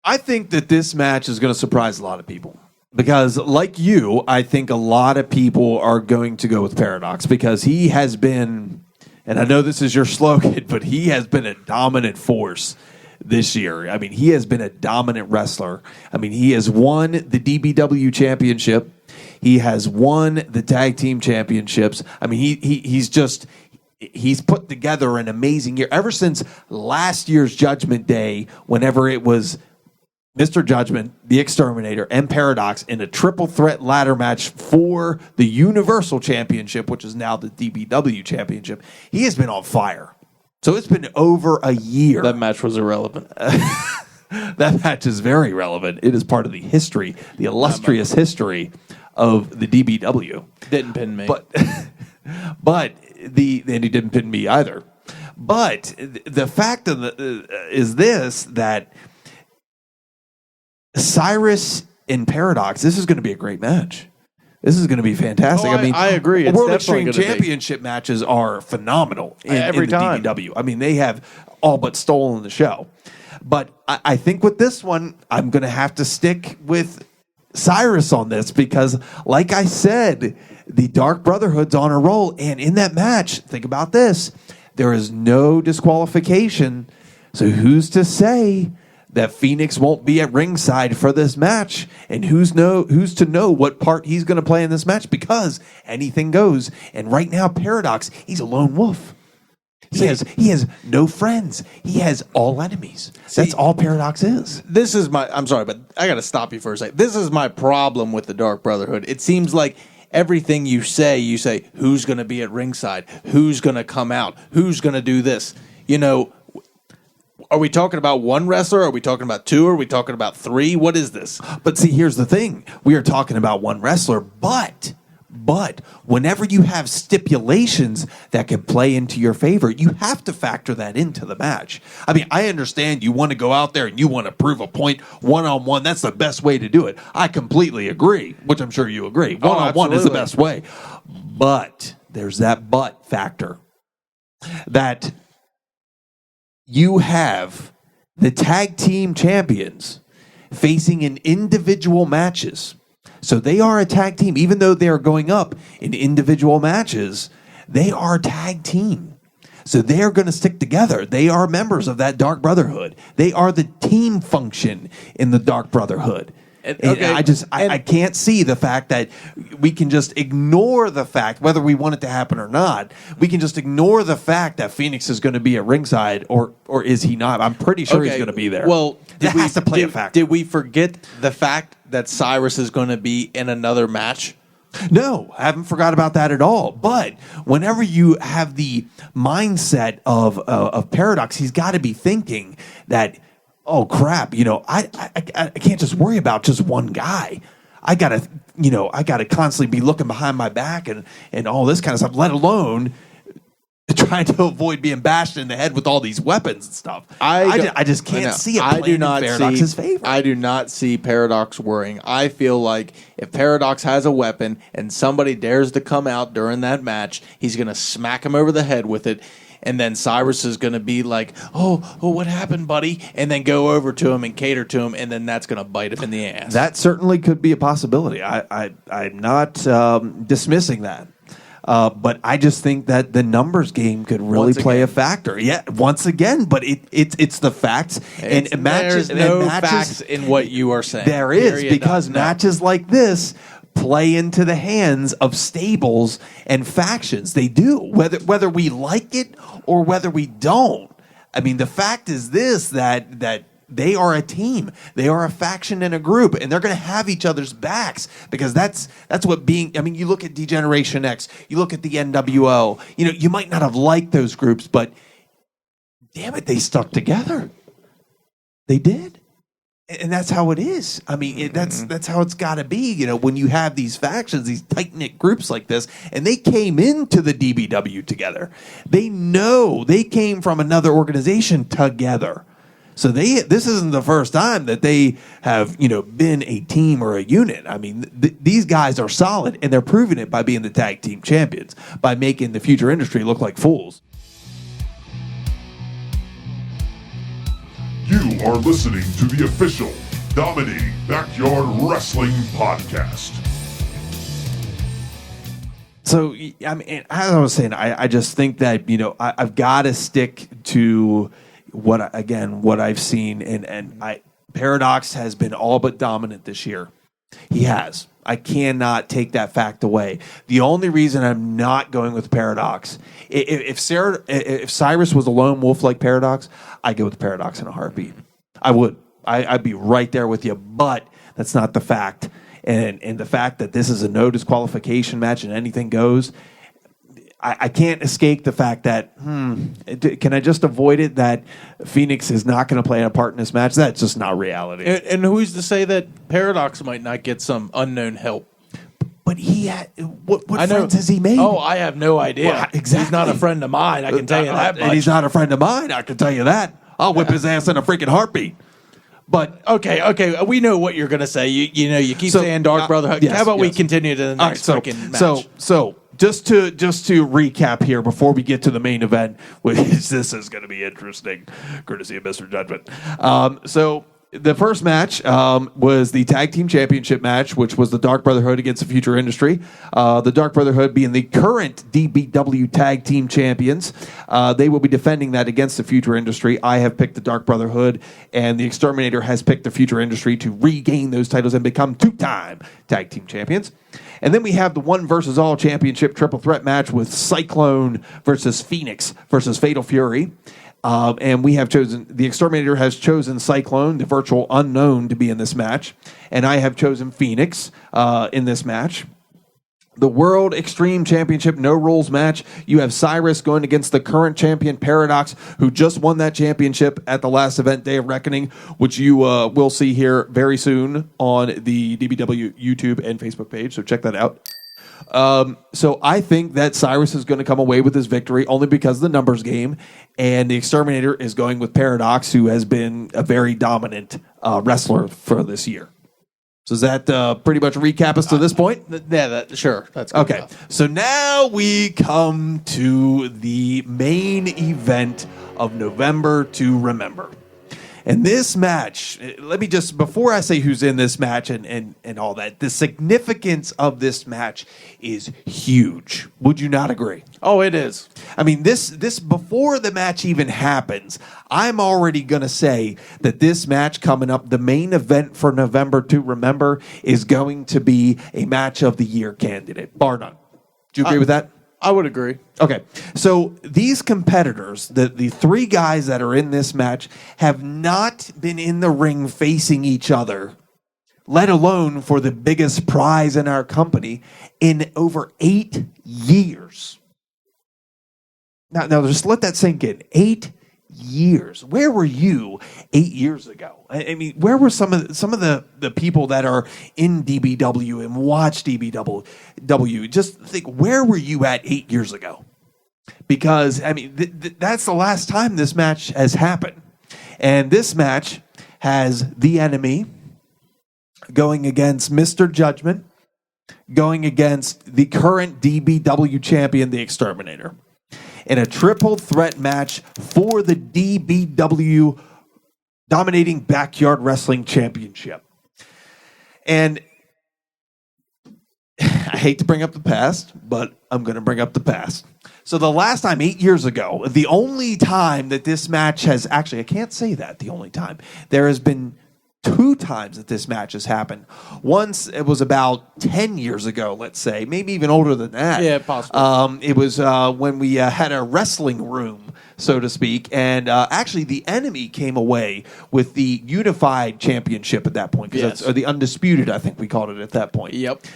I think that this match is going to surprise a lot of people. Because, like you, I think a lot of people are going to go with Paradox, because he has been, and I know this is your slogan, but he has been a dominant force this year. He has been a dominant wrestler. He has won the DBW championship. He has won the tag team championships. I mean, he's put together an amazing year. Ever since last year's Judgment Day, whenever it was Mr. Judgment, the Exterminator, and Paradox in a triple threat ladder match for the Universal Championship, which is now the DBW Championship, he has been on fire. So it's been over a year. That match was irrelevant. That match is very relevant. It is part of the history, the illustrious history of the DBW. Didn't pin me. And he didn't pin me either. But the fact of is this, that Cyrus and Paradox, this is going to be a great match. This is going to be fantastic. I agree. It's World definitely Extreme gonna Championship matches are phenomenal Every in the time. DBW. I mean, they have all but stolen the show. But I think with this one, I'm going to have to stick with Cyrus on this because, like I said, the Dark Brotherhood's on a roll. And in that match, think about this, there is no disqualification. So who's to say that Phoenix won't be at ringside for this match? And who's to know what part he's going to play in this match? Because anything goes. And right now, Paradox, he's a lone wolf. He has no friends. He has all enemies. That's all Paradox is. I'm sorry, but I got to stop you for a second. This is my problem with the Dark Brotherhood. It seems like everything you say, who's going to be at ringside? Who's going to come out? Who's going to do this? Are we talking about one wrestler? Are we talking about two? Are we talking about three? What is this? But see, here's the thing. We are talking about one wrestler, but whenever you have stipulations that can play into your favor, you have to factor that into the match. I mean, I understand you want to go out there and you want to prove a point one-on-one. That's the best way to do it. I completely agree, which I'm sure you agree. One-on-one is the best way. But there's that but factor. That you have the tag team champions facing in individual matches. So they are a tag team. Even though they are going up in individual matches, they are a tag team. So they are going to stick together. They are members of that Dark Brotherhood. They are the team function in the Dark Brotherhood. I can't see the fact that we can just ignore the fact, whether we want it to happen or not, we can just ignore the fact that Phoenix is going to be at ringside, or is he not? I'm pretty sure he's going to be there. Well, that has to play a factor. Did we forget the fact that Cyrus is going to be in another match? No, I haven't forgot about that at all. But whenever you have the mindset of Paradox, he's got to be thinking that, oh crap, I can't just worry about just one guy. I gotta constantly be looking behind my back and all this kind of stuff, let alone trying to avoid being bashed in the head with all these weapons and stuff. I just can't see it playing in Paradox's favor. I do not see Paradox worrying. I feel like if Paradox has a weapon and somebody dares to come out during that match, he's going to smack him over the head with it. And then Cyrus is going to be like, oh, what happened, buddy? And then go over to him and cater to him, and then that's going to bite him in the ass. That certainly could be a possibility. I'm not dismissing that. But I just think that the numbers game could really play a factor. Yeah, once again, but it's the facts. And matches, there's no matches, facts in what you are saying. There is, because matches like this play into the hands of stables and factions. They do, whether we like it or whether we don't. I mean, the fact is this, that they are a team. They are a faction and a group, and they're going to have each other's backs, because that's what being. I mean, you look at Degeneration X, you look at the NWO. You might not have liked those groups, but damn it, they stuck together. They did. And that's how it is. I mean, that's how it's got to be. When you have these factions, these tight-knit groups like this, and they came into the DBW together. They know they came from another organization together. So this isn't the first time that they have, been a team or a unit. I mean, these guys are solid, and they're proving it by being the tag team champions, by making the future industry look like fools. You are listening to the official Dominating Backyard Wrestling Podcast. So, I mean, as I was saying, I just think that, I've got to stick to what I've seen. And Paradox has been all but dominant this year. He has. I cannot take that fact away. The only reason I'm not going with Paradox, if Cyrus was a lone wolf like Paradox, I'd go with Paradox in a heartbeat. I would. I'd be right there with you, but that's not the fact. And the fact that this is a no disqualification match and anything goes, I can't escape the fact that, can I just avoid it that Phoenix is not going to play a part in this match? That's just not reality. And who's to say that Paradox might not get some unknown help? But he had, what friends has he made? Oh, I have no idea. Well, exactly. He's not a friend of mine, I can tell you that much. And he's not a friend of mine, I can tell you that. I'll whip his ass in a freaking heartbeat. But okay, we know what you're going to say. You keep saying Dark Brotherhood. Yes, How about we yes. continue to the next freaking match? So just to recap here before we get to the main event, which this is going to be interesting, courtesy of Mr. Judgment. So the first match was the Tag Team Championship match, which was the Dark Brotherhood against the Future Industry. The Dark Brotherhood being the current DBW Tag Team Champions. They will be defending that against the Future Industry. I have picked the Dark Brotherhood, and the Exterminator has picked the Future Industry to regain those titles and become two-time Tag Team Champions. And then we have the One versus All Championship triple threat match with Cyclone versus Phoenix versus Fatal Fury. And we have chosen, the Exterminator has chosen Cyclone, the virtual unknown, to be in this match. And I have chosen Phoenix in this match. The World Extreme Championship No Rules match, you have Cyrus going against the current champion Paradox, who just won that championship at the last event, Day of Reckoning, which you will see here very soon on the DBW YouTube and Facebook page. So check that out. So I think that Cyrus is going to come away with his victory only because of the numbers game, and the Exterminator is going with Paradox, who has been a very dominant wrestler for this year. So does that pretty much recap us to this point? Yeah, sure. That's good okay. enough. So now we come to the main event of November to remember. And this match, let me just, before I say who's in this match and all that, the significance of this match is huge. Would you not agree? Oh, it is. I mean, this before the match even happens, I'm already going to say that this match coming up, the main event for November to remember, is going to be a match of the year candidate, bar none. Do you agree with that? I would agree. Okay, so these competitors, the three guys that are in this match, have not been in the ring facing each other, let alone for the biggest prize in our company, in over 8 years. Now just let that sink in. 8 years. Where were you 8 years ago? I mean, where were some of the people that are in DBW and watch DBW? Just think, where were you at 8 years ago? Because, I mean, that's the last time this match has happened. And this match has the Enemy going against Mr. Judgment, going against the current DBW champion, the Exterminator, in a triple threat match for the DBW Dominating Backyard Wrestling Championship. And I hate to bring up the past, but I'm going to bring up the past. So the last time, 8 years ago, the only time that this match has actually, I can't say that the only time. There has been 2 times that this match has happened. Once it was about 10 years ago, let's say, maybe even older than that. Yeah, possible. It was when we had a wrestling room, so to speak, and actually the Enemy came away with the Unified Championship at that point, Yes. or the Undisputed, I think we called it at that point. Yep.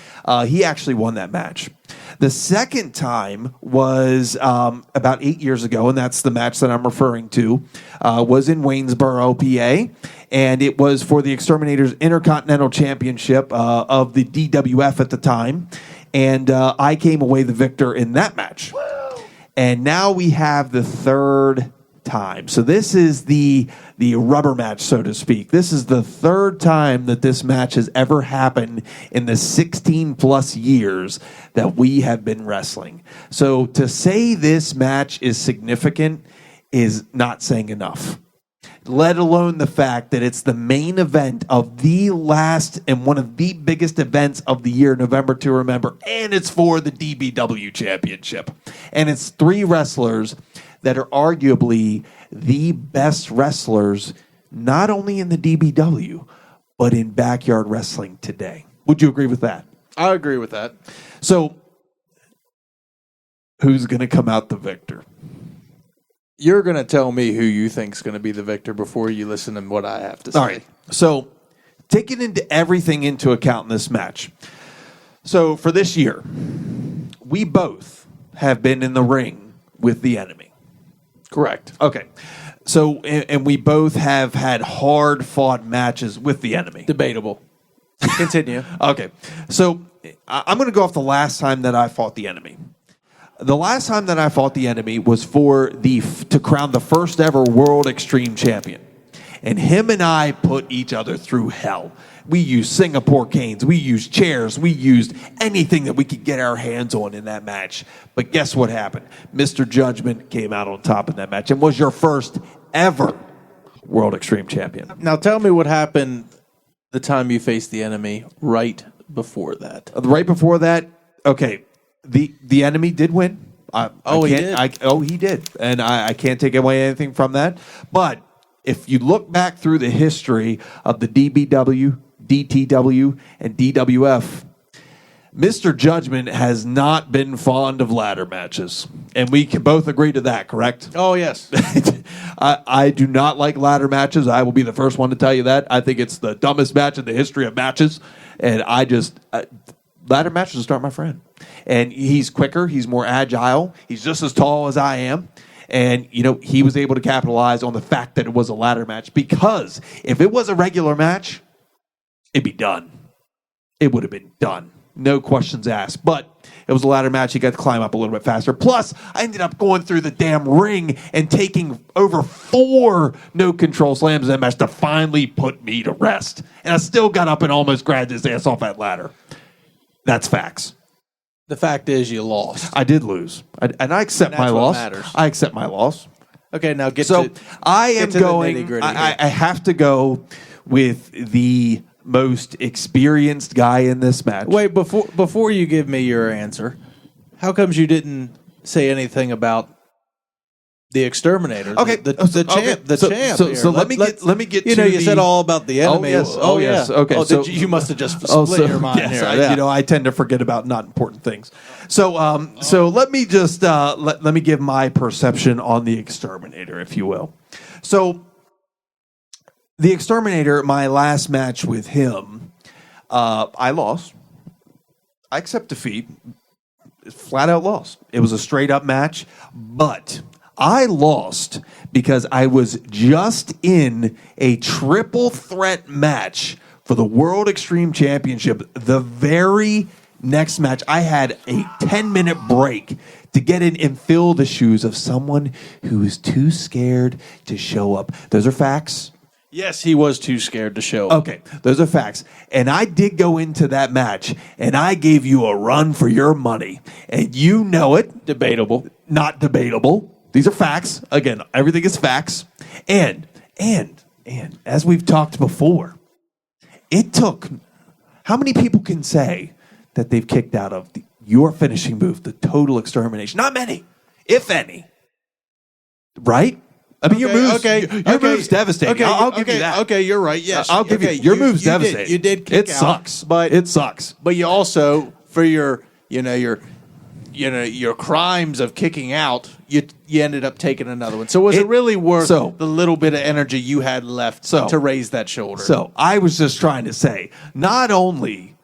He actually won that match. The second time was about 8 years ago, and that's the match that I'm referring to, was in Waynesboro, PA, and it was for the Exterminator's Intercontinental Championship of the DWF at the time, and I came away the victor in that match. Woo! And now we have the third time. So this is the rubber match, so to speak. This is the third time that this match has ever happened in the 16 plus years that we have been wrestling. So to say this match is significant is not saying enough, let alone the fact that it's the main event of the last and one of the biggest events of the year, November to remember, and it's for the DBW Championship. And it's 3 wrestlers that are arguably the best wrestlers, not only in the DBW, but in backyard wrestling today. Would you agree with that? I agree with that. So, who's going to come out the victor? You're going to tell me who you think's going to be the victor before you listen to what I have to say. All right. So, taking everything into account in this match. So, for this year, we both have been in the ring with the enemy. Correct. Okay. So, and we both have had hard-fought matches with the enemy. Debatable. Continue. Okay. So, I'm going to go off the last time that I fought the enemy. The last time that I fought the enemy was to crown the first ever World Extreme Champion. And him and I put each other through hell. We used Singapore canes. We used chairs. We used anything that we could get our hands on in that match. But guess what happened? Mr. Judgment came out on top in that match and was your first ever World Extreme Champion. Now tell me what happened the time you faced the enemy right before that. Right before that, okay, the enemy did win. He did? He did. And I can't take away anything from that. But if you look back through the history of the DBW, DTW, and DWF, Mr. Judgment has not been fond of ladder matches. And we can both agree to that, correct? Oh, yes. I do not like ladder matches. I will be the first one to tell you that. I think it's the dumbest match in the history of matches. And ladder matches just aren't my friend. And he's quicker. He's more agile. He's just as tall as I am. And, he was able to capitalize on the fact that it was a ladder match, because if it was a regular match, it'd be done. It would have been done. No questions asked. But it was a ladder match. He got to climb up a little bit faster. Plus, I ended up going through the damn ring and taking over 4 no-control slams in that match to finally put me to rest. And I still got up and almost grabbed his ass off that ladder. That's facts. The fact is you lost. I did lose. And I accept my loss. Matters. I accept my loss. Okay, now I have to go with the most experienced guy in this match. Wait, before you give me your answer, how comes you didn't say anything about the Exterminator? Okay, the champ. So let me get. You said all about the enemy. Oh yes. Okay. You must have just split your mind here. I tend to forget about not important things. So let me just let me give my perception on the Exterminator, if you will. So the Exterminator, my last match with him, I lost. I accept defeat. Flat out lost. It was a straight up match, but I lost because I was just in a triple threat match for the World Extreme Championship. The very next match, I had a 10-minute break to get in and fill the shoes of someone who is too scared to show up. Those are facts. Yes, he was too scared to show up. Okay, those are facts. And I did go into that match, and I gave you a run for your money. And you know it. Debatable. Not debatable. These are facts. Again, everything is facts. And as we've talked before, it took, how many people can say that they've kicked out of your finishing move, the total extermination? Not many, if any. Right? I mean, your move's devastating. Okay, I'll give you that. Okay, you're right. Yes, I'll give you. Your move's devastating. You did kick out. It sucks, but it sucks. But you also, for your crimes of kicking out, you ended up taking another one. So was it really worth the little bit of energy you had left to raise that shoulder? So I was just trying to say, not only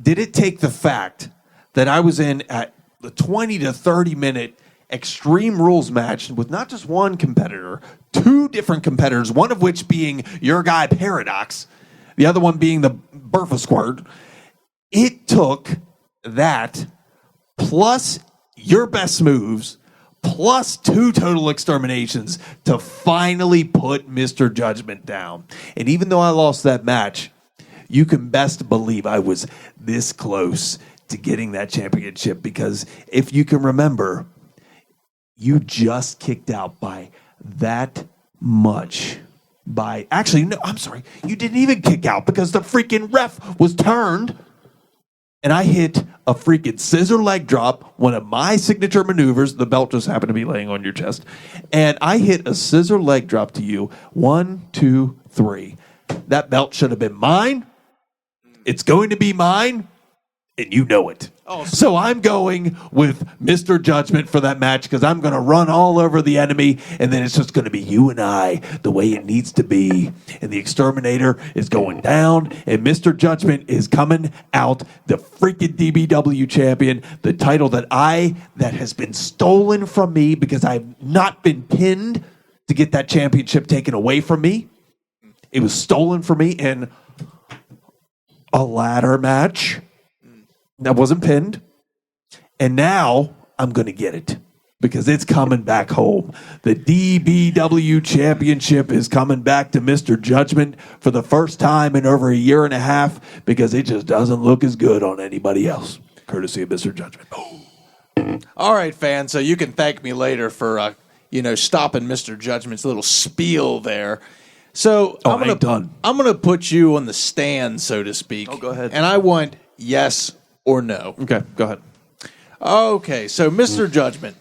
did it take the fact that I was in at the 20 to 30 minute Extreme Rules match with not just one competitor, 2 different competitors, one of which being your guy Paradox, the other one being the Burfa Squirt. It took that plus your best moves plus 2 total exterminations to finally put Mr. Judgment down. And even though I lost that match, you can best believe I was this close to getting that championship, because if you can remember, you just kicked out by that much. Actually, no, I'm sorry. You didn't even kick out because the freaking ref was turned. And I hit a freaking scissor leg drop, one of my signature maneuvers. The belt just happened to be laying on your chest. And I hit a scissor leg drop to you. 1, 2, 3. That belt should have been mine. It's going to be mine. And you know it. Oh, so I'm going with Mr. Judgment for that match because I'm going to run all over the enemy, and then it's just going to be you and I the way it needs to be. And the Exterminator is going down, and Mr. Judgment is coming out the freaking DBW champion, the title that has been stolen from me because I've not been pinned to get that championship taken away from me. It was stolen from me in a ladder match. That wasn't pinned. And now I'm going to get it because it's coming back home. The DBW championship is coming back to Mr. Judgment for the first time in over a year and a half because it just doesn't look as good on anybody else. Courtesy of Mr. Judgment. All right, fans. So you can thank me later for, stopping Mr. Judgment's little spiel there. So I'm going to put you on the stand, so to speak. Oh, go ahead. And I want yes or no. Okay, go ahead. Okay, so Mr. Judgment,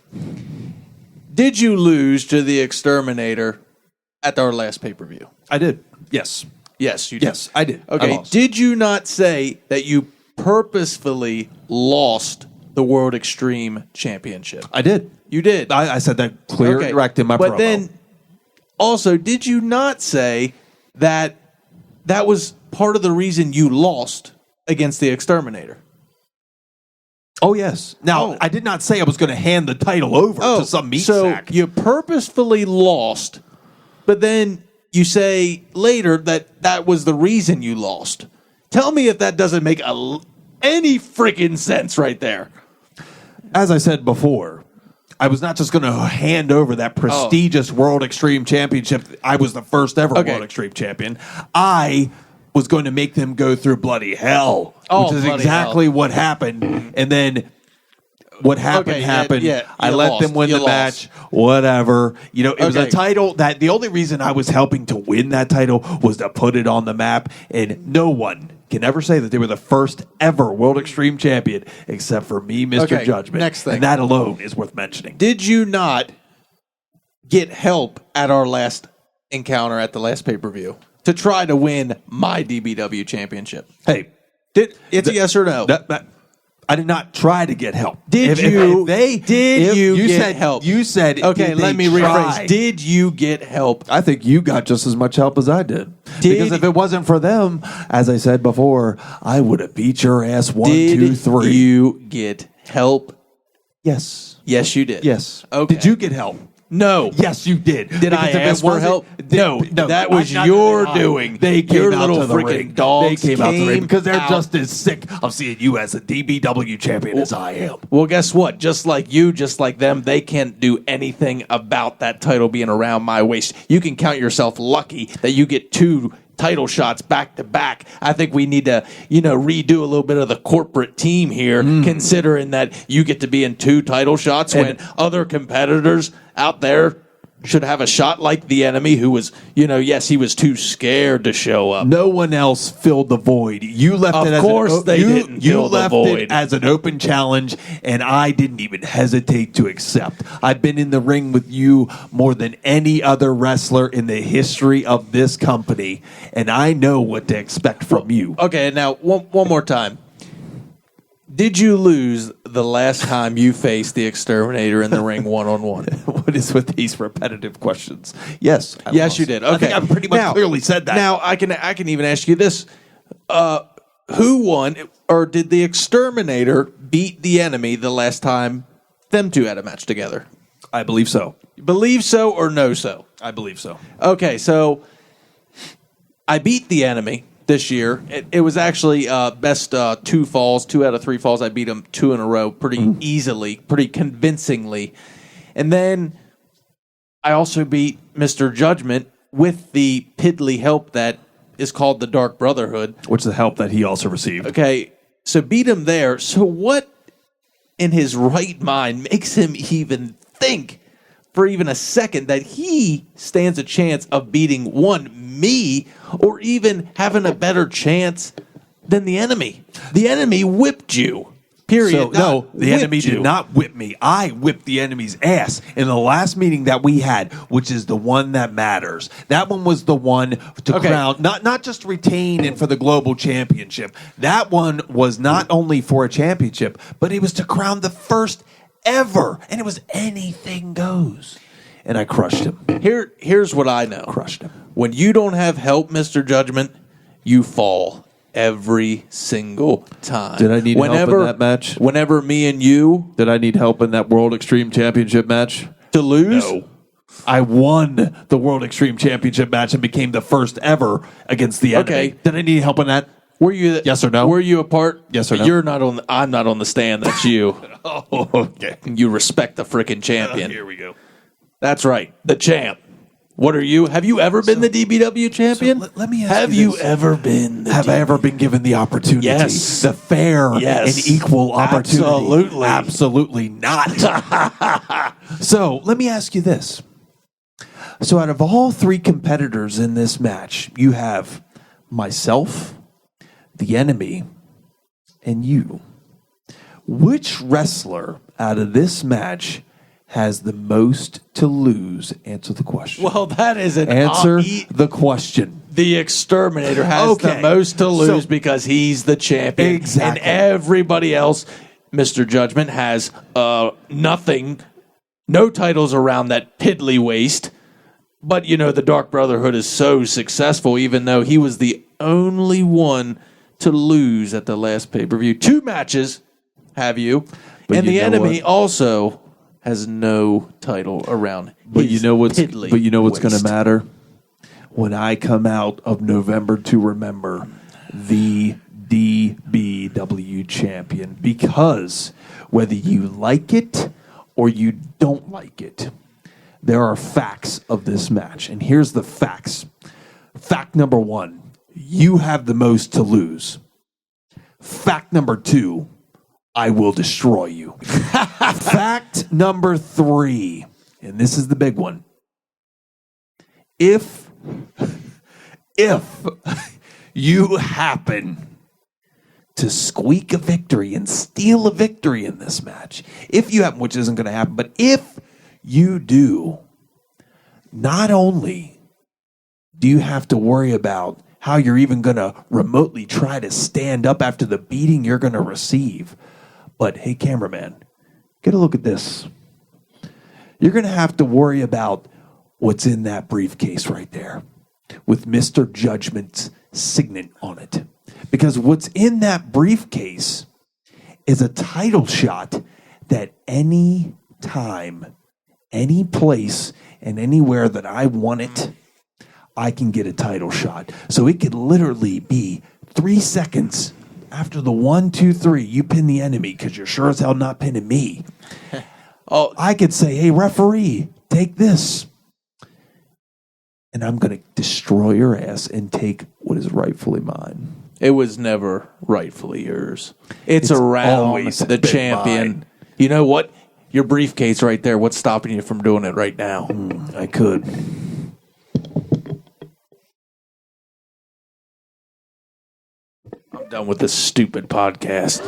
did you lose to the Exterminator at our last pay-per-view? I did. Yes. Yes, you did. Yes, I did. Okay, did you not say that you purposefully lost the World Extreme Championship? I did. You did. I said that clear and direct in my promo. But then, also, did you not say that that was part of the reason you lost against the Exterminator? Oh, yes. Now, I did not say I was going to hand the title over to some meat sack. So you purposefully lost, but then you say later that was the reason you lost. Tell me if that doesn't make any freaking sense right there. As I said before, I was not just going to hand over that prestigious World Extreme Championship. I was the first ever World Extreme Champion. I was going to make them go through bloody hell, which is exactly what happened. And then what happened happened. I let them win the match, whatever. It was a title that the only reason I was helping to win that title was to put it on the map. And no one can ever say that they were the first ever World Extreme Champion except for me, Mr. Judgment. Next thing. And that alone is worth mentioning. Did you not get help at our last encounter at the last pay-per-view to try to win my DBW championship? Hey, it's a yes or no. I did not try to get help. Did you get help? You said, okay, let me rephrase. Did you get help? I think you got just as much help as I did. Because if it wasn't for them, as I said before, I would have beat your ass 1, 2, 3. Did you get help? Yes. Yes, you did. Yes. Okay. Did you get help? No. Yes, you did. Did I ask for help? No, that was your doing. They came your out little to the freaking ring. dogs They came out to the ring because they're out. just as sick of seeing you as a DBW champion as I am. Well, guess what? Just like you, just like them, they can't do anything about that title being around my waist. You can count yourself lucky that you get 2 title shots back to back. I think we need to, redo a little bit of the corporate team here, considering that you get to be in 2 title shots when other competitors out there should have a shot like the enemy who was, yes, he was too scared to show up. No one else filled the void. You left it as it as an open challenge, and I didn't even hesitate to accept. I've been in the ring with you more than any other wrestler in the history of this company, and I know what to expect from you. Okay, now one more time. Did you lose the last time you faced the Exterminator in the ring one-on-one? What is with these repetitive questions? Yes. Yes, you did. Okay. I think I pretty much clearly said that. Now, I can even ask you this. Who won, or did the Exterminator beat the enemy the last time them 2 had a match together? I believe so. Believe so or no so? I believe so. Okay, so I beat the enemy this year. It was actually best 2 falls, 2 out of 3 falls. I beat him 2 in a row pretty easily, pretty convincingly. And then I also beat Mr. Judgment with the piddly help that is called the Dark Brotherhood. Which is the help that he also received. Okay, so beat him there. So what in his right mind makes him even think for even a second that he stands a chance of beating me or even having a better chance than the enemy? The enemy whipped you. Period. So, no, the whipped enemy you. did not whip me. I whipped the enemy's ass in the last meeting that we had, which is the one that matters. That one was the one to crown, not just retain and for the global championship. That one was not only for a championship, but it was to crown the first ever, and it was anything goes. And I crushed him. Here's what I know. Crushed him. When you don't have help, Mr. Judgment, you fall every single time. Did I need help in that match? Whenever me and you Did I need help in that World Extreme Championship match? to lose, No. I won the World Extreme Championship match and became the first ever against the enemy. Okay. Did I need help in that? were you Yes or no? Were you a part? Yes or no? You're not on. I'm not on the stand. That's you. Oh, okay. You respect the freaking champion. Here we go. That's right, the champ. What are you? Have you ever been the DBW champion? let me ask Have you you this. ever been? Have I ever been given the opportunity? Yes. The fair Yes. and equal opportunity? Absolutely. Absolutely not. So let me ask you this. So out of all three competitors in this match, you have myself, the enemy, and you. Which wrestler out of this match has the most to lose? Answer the question. Well, that is an Answer the question. The Exterminator has Okay. the most to lose So- because he's the champion. Exactly. And everybody else, Mr. Judgment, has nothing, no titles around that piddly waist. But, you know, the Dark Brotherhood is so successful, even though he was the only one to lose at the last pay-per-view. 2 matches, have you? But and you the know enemy what? also has no title around But his you know what's piddly going to waist. matter? When I come out of November to remember the DBW champion, because whether you like it or you don't like it, there are facts of this match. And here's the facts. Fact number 1, you have the most to lose. Fact number 2, I will destroy you. Fact number 3, and this is the big one. If you happen to squeak a victory and steal a victory in this match, if you happen, which isn't going to happen, but if you do, not only do you have to worry about how you're even going to remotely try to stand up after the beating you're going to receive, but hey, cameraman, get a look at this. You're going to have to worry about what's in that briefcase right there with Mr. Judgment's signet on it. Because what's in that briefcase is a title shot that any time, any place, and anywhere that I want it, I can get a title shot. So it could literally be 3 seconds after the 1, 2, 3, you pin the enemy because you're sure as hell not pinning me. Oh, I could say, hey, referee, take this. And I'm going to destroy your ass and take what is rightfully mine. it was never rightfully yours. It's around always the been champion. mine. You know what? Your briefcase right there. What's stopping you from doing it right now? I could. I'm done with this stupid podcast.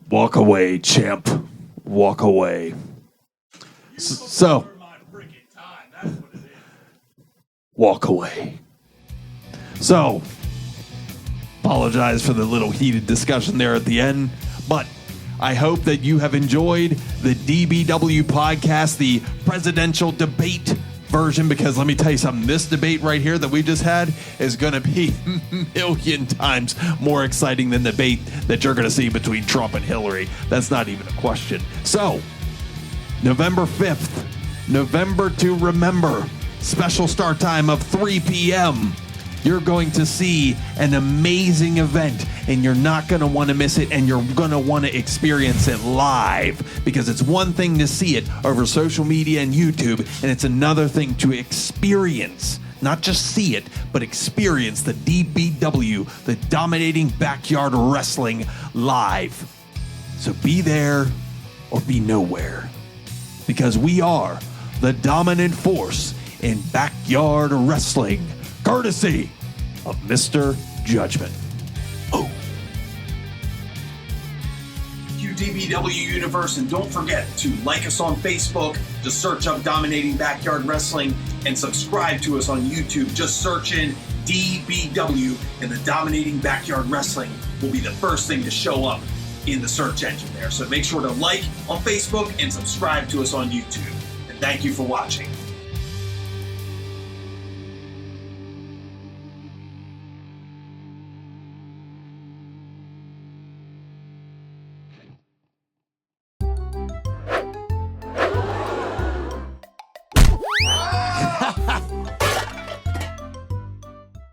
Walk away, champ. Walk away. So, walk away. So, apologize for the little heated discussion there at the end, but I hope that you have enjoyed the DBW podcast, the presidential debate version, because let me tell you something, this debate right here that we just had is going to be a million times more exciting than the debate that you're going to see between Trump and Hillary. That's not even a question. So, November 5th, November to remember, special start time of 3 p.m. You're going to see an amazing event, and you're not going to want to miss it, and you're going to want to experience it live, because it's one thing to see it over social media and YouTube, and it's another thing to experience, not just see it, but experience the DBW, the Dominating Backyard Wrestling, live. So be there or be nowhere, because we are the dominant force in backyard wrestling, courtesy of Mr. judgment. DBW Universe, and don't forget to like us on Facebook. Just search up Dominating Backyard Wrestling and subscribe to us on YouTube. Just search in DBW and the Dominating Backyard Wrestling will be the first thing to show up in the search engine there. So make sure to like on Facebook and subscribe to us on YouTube. And thank you for watching.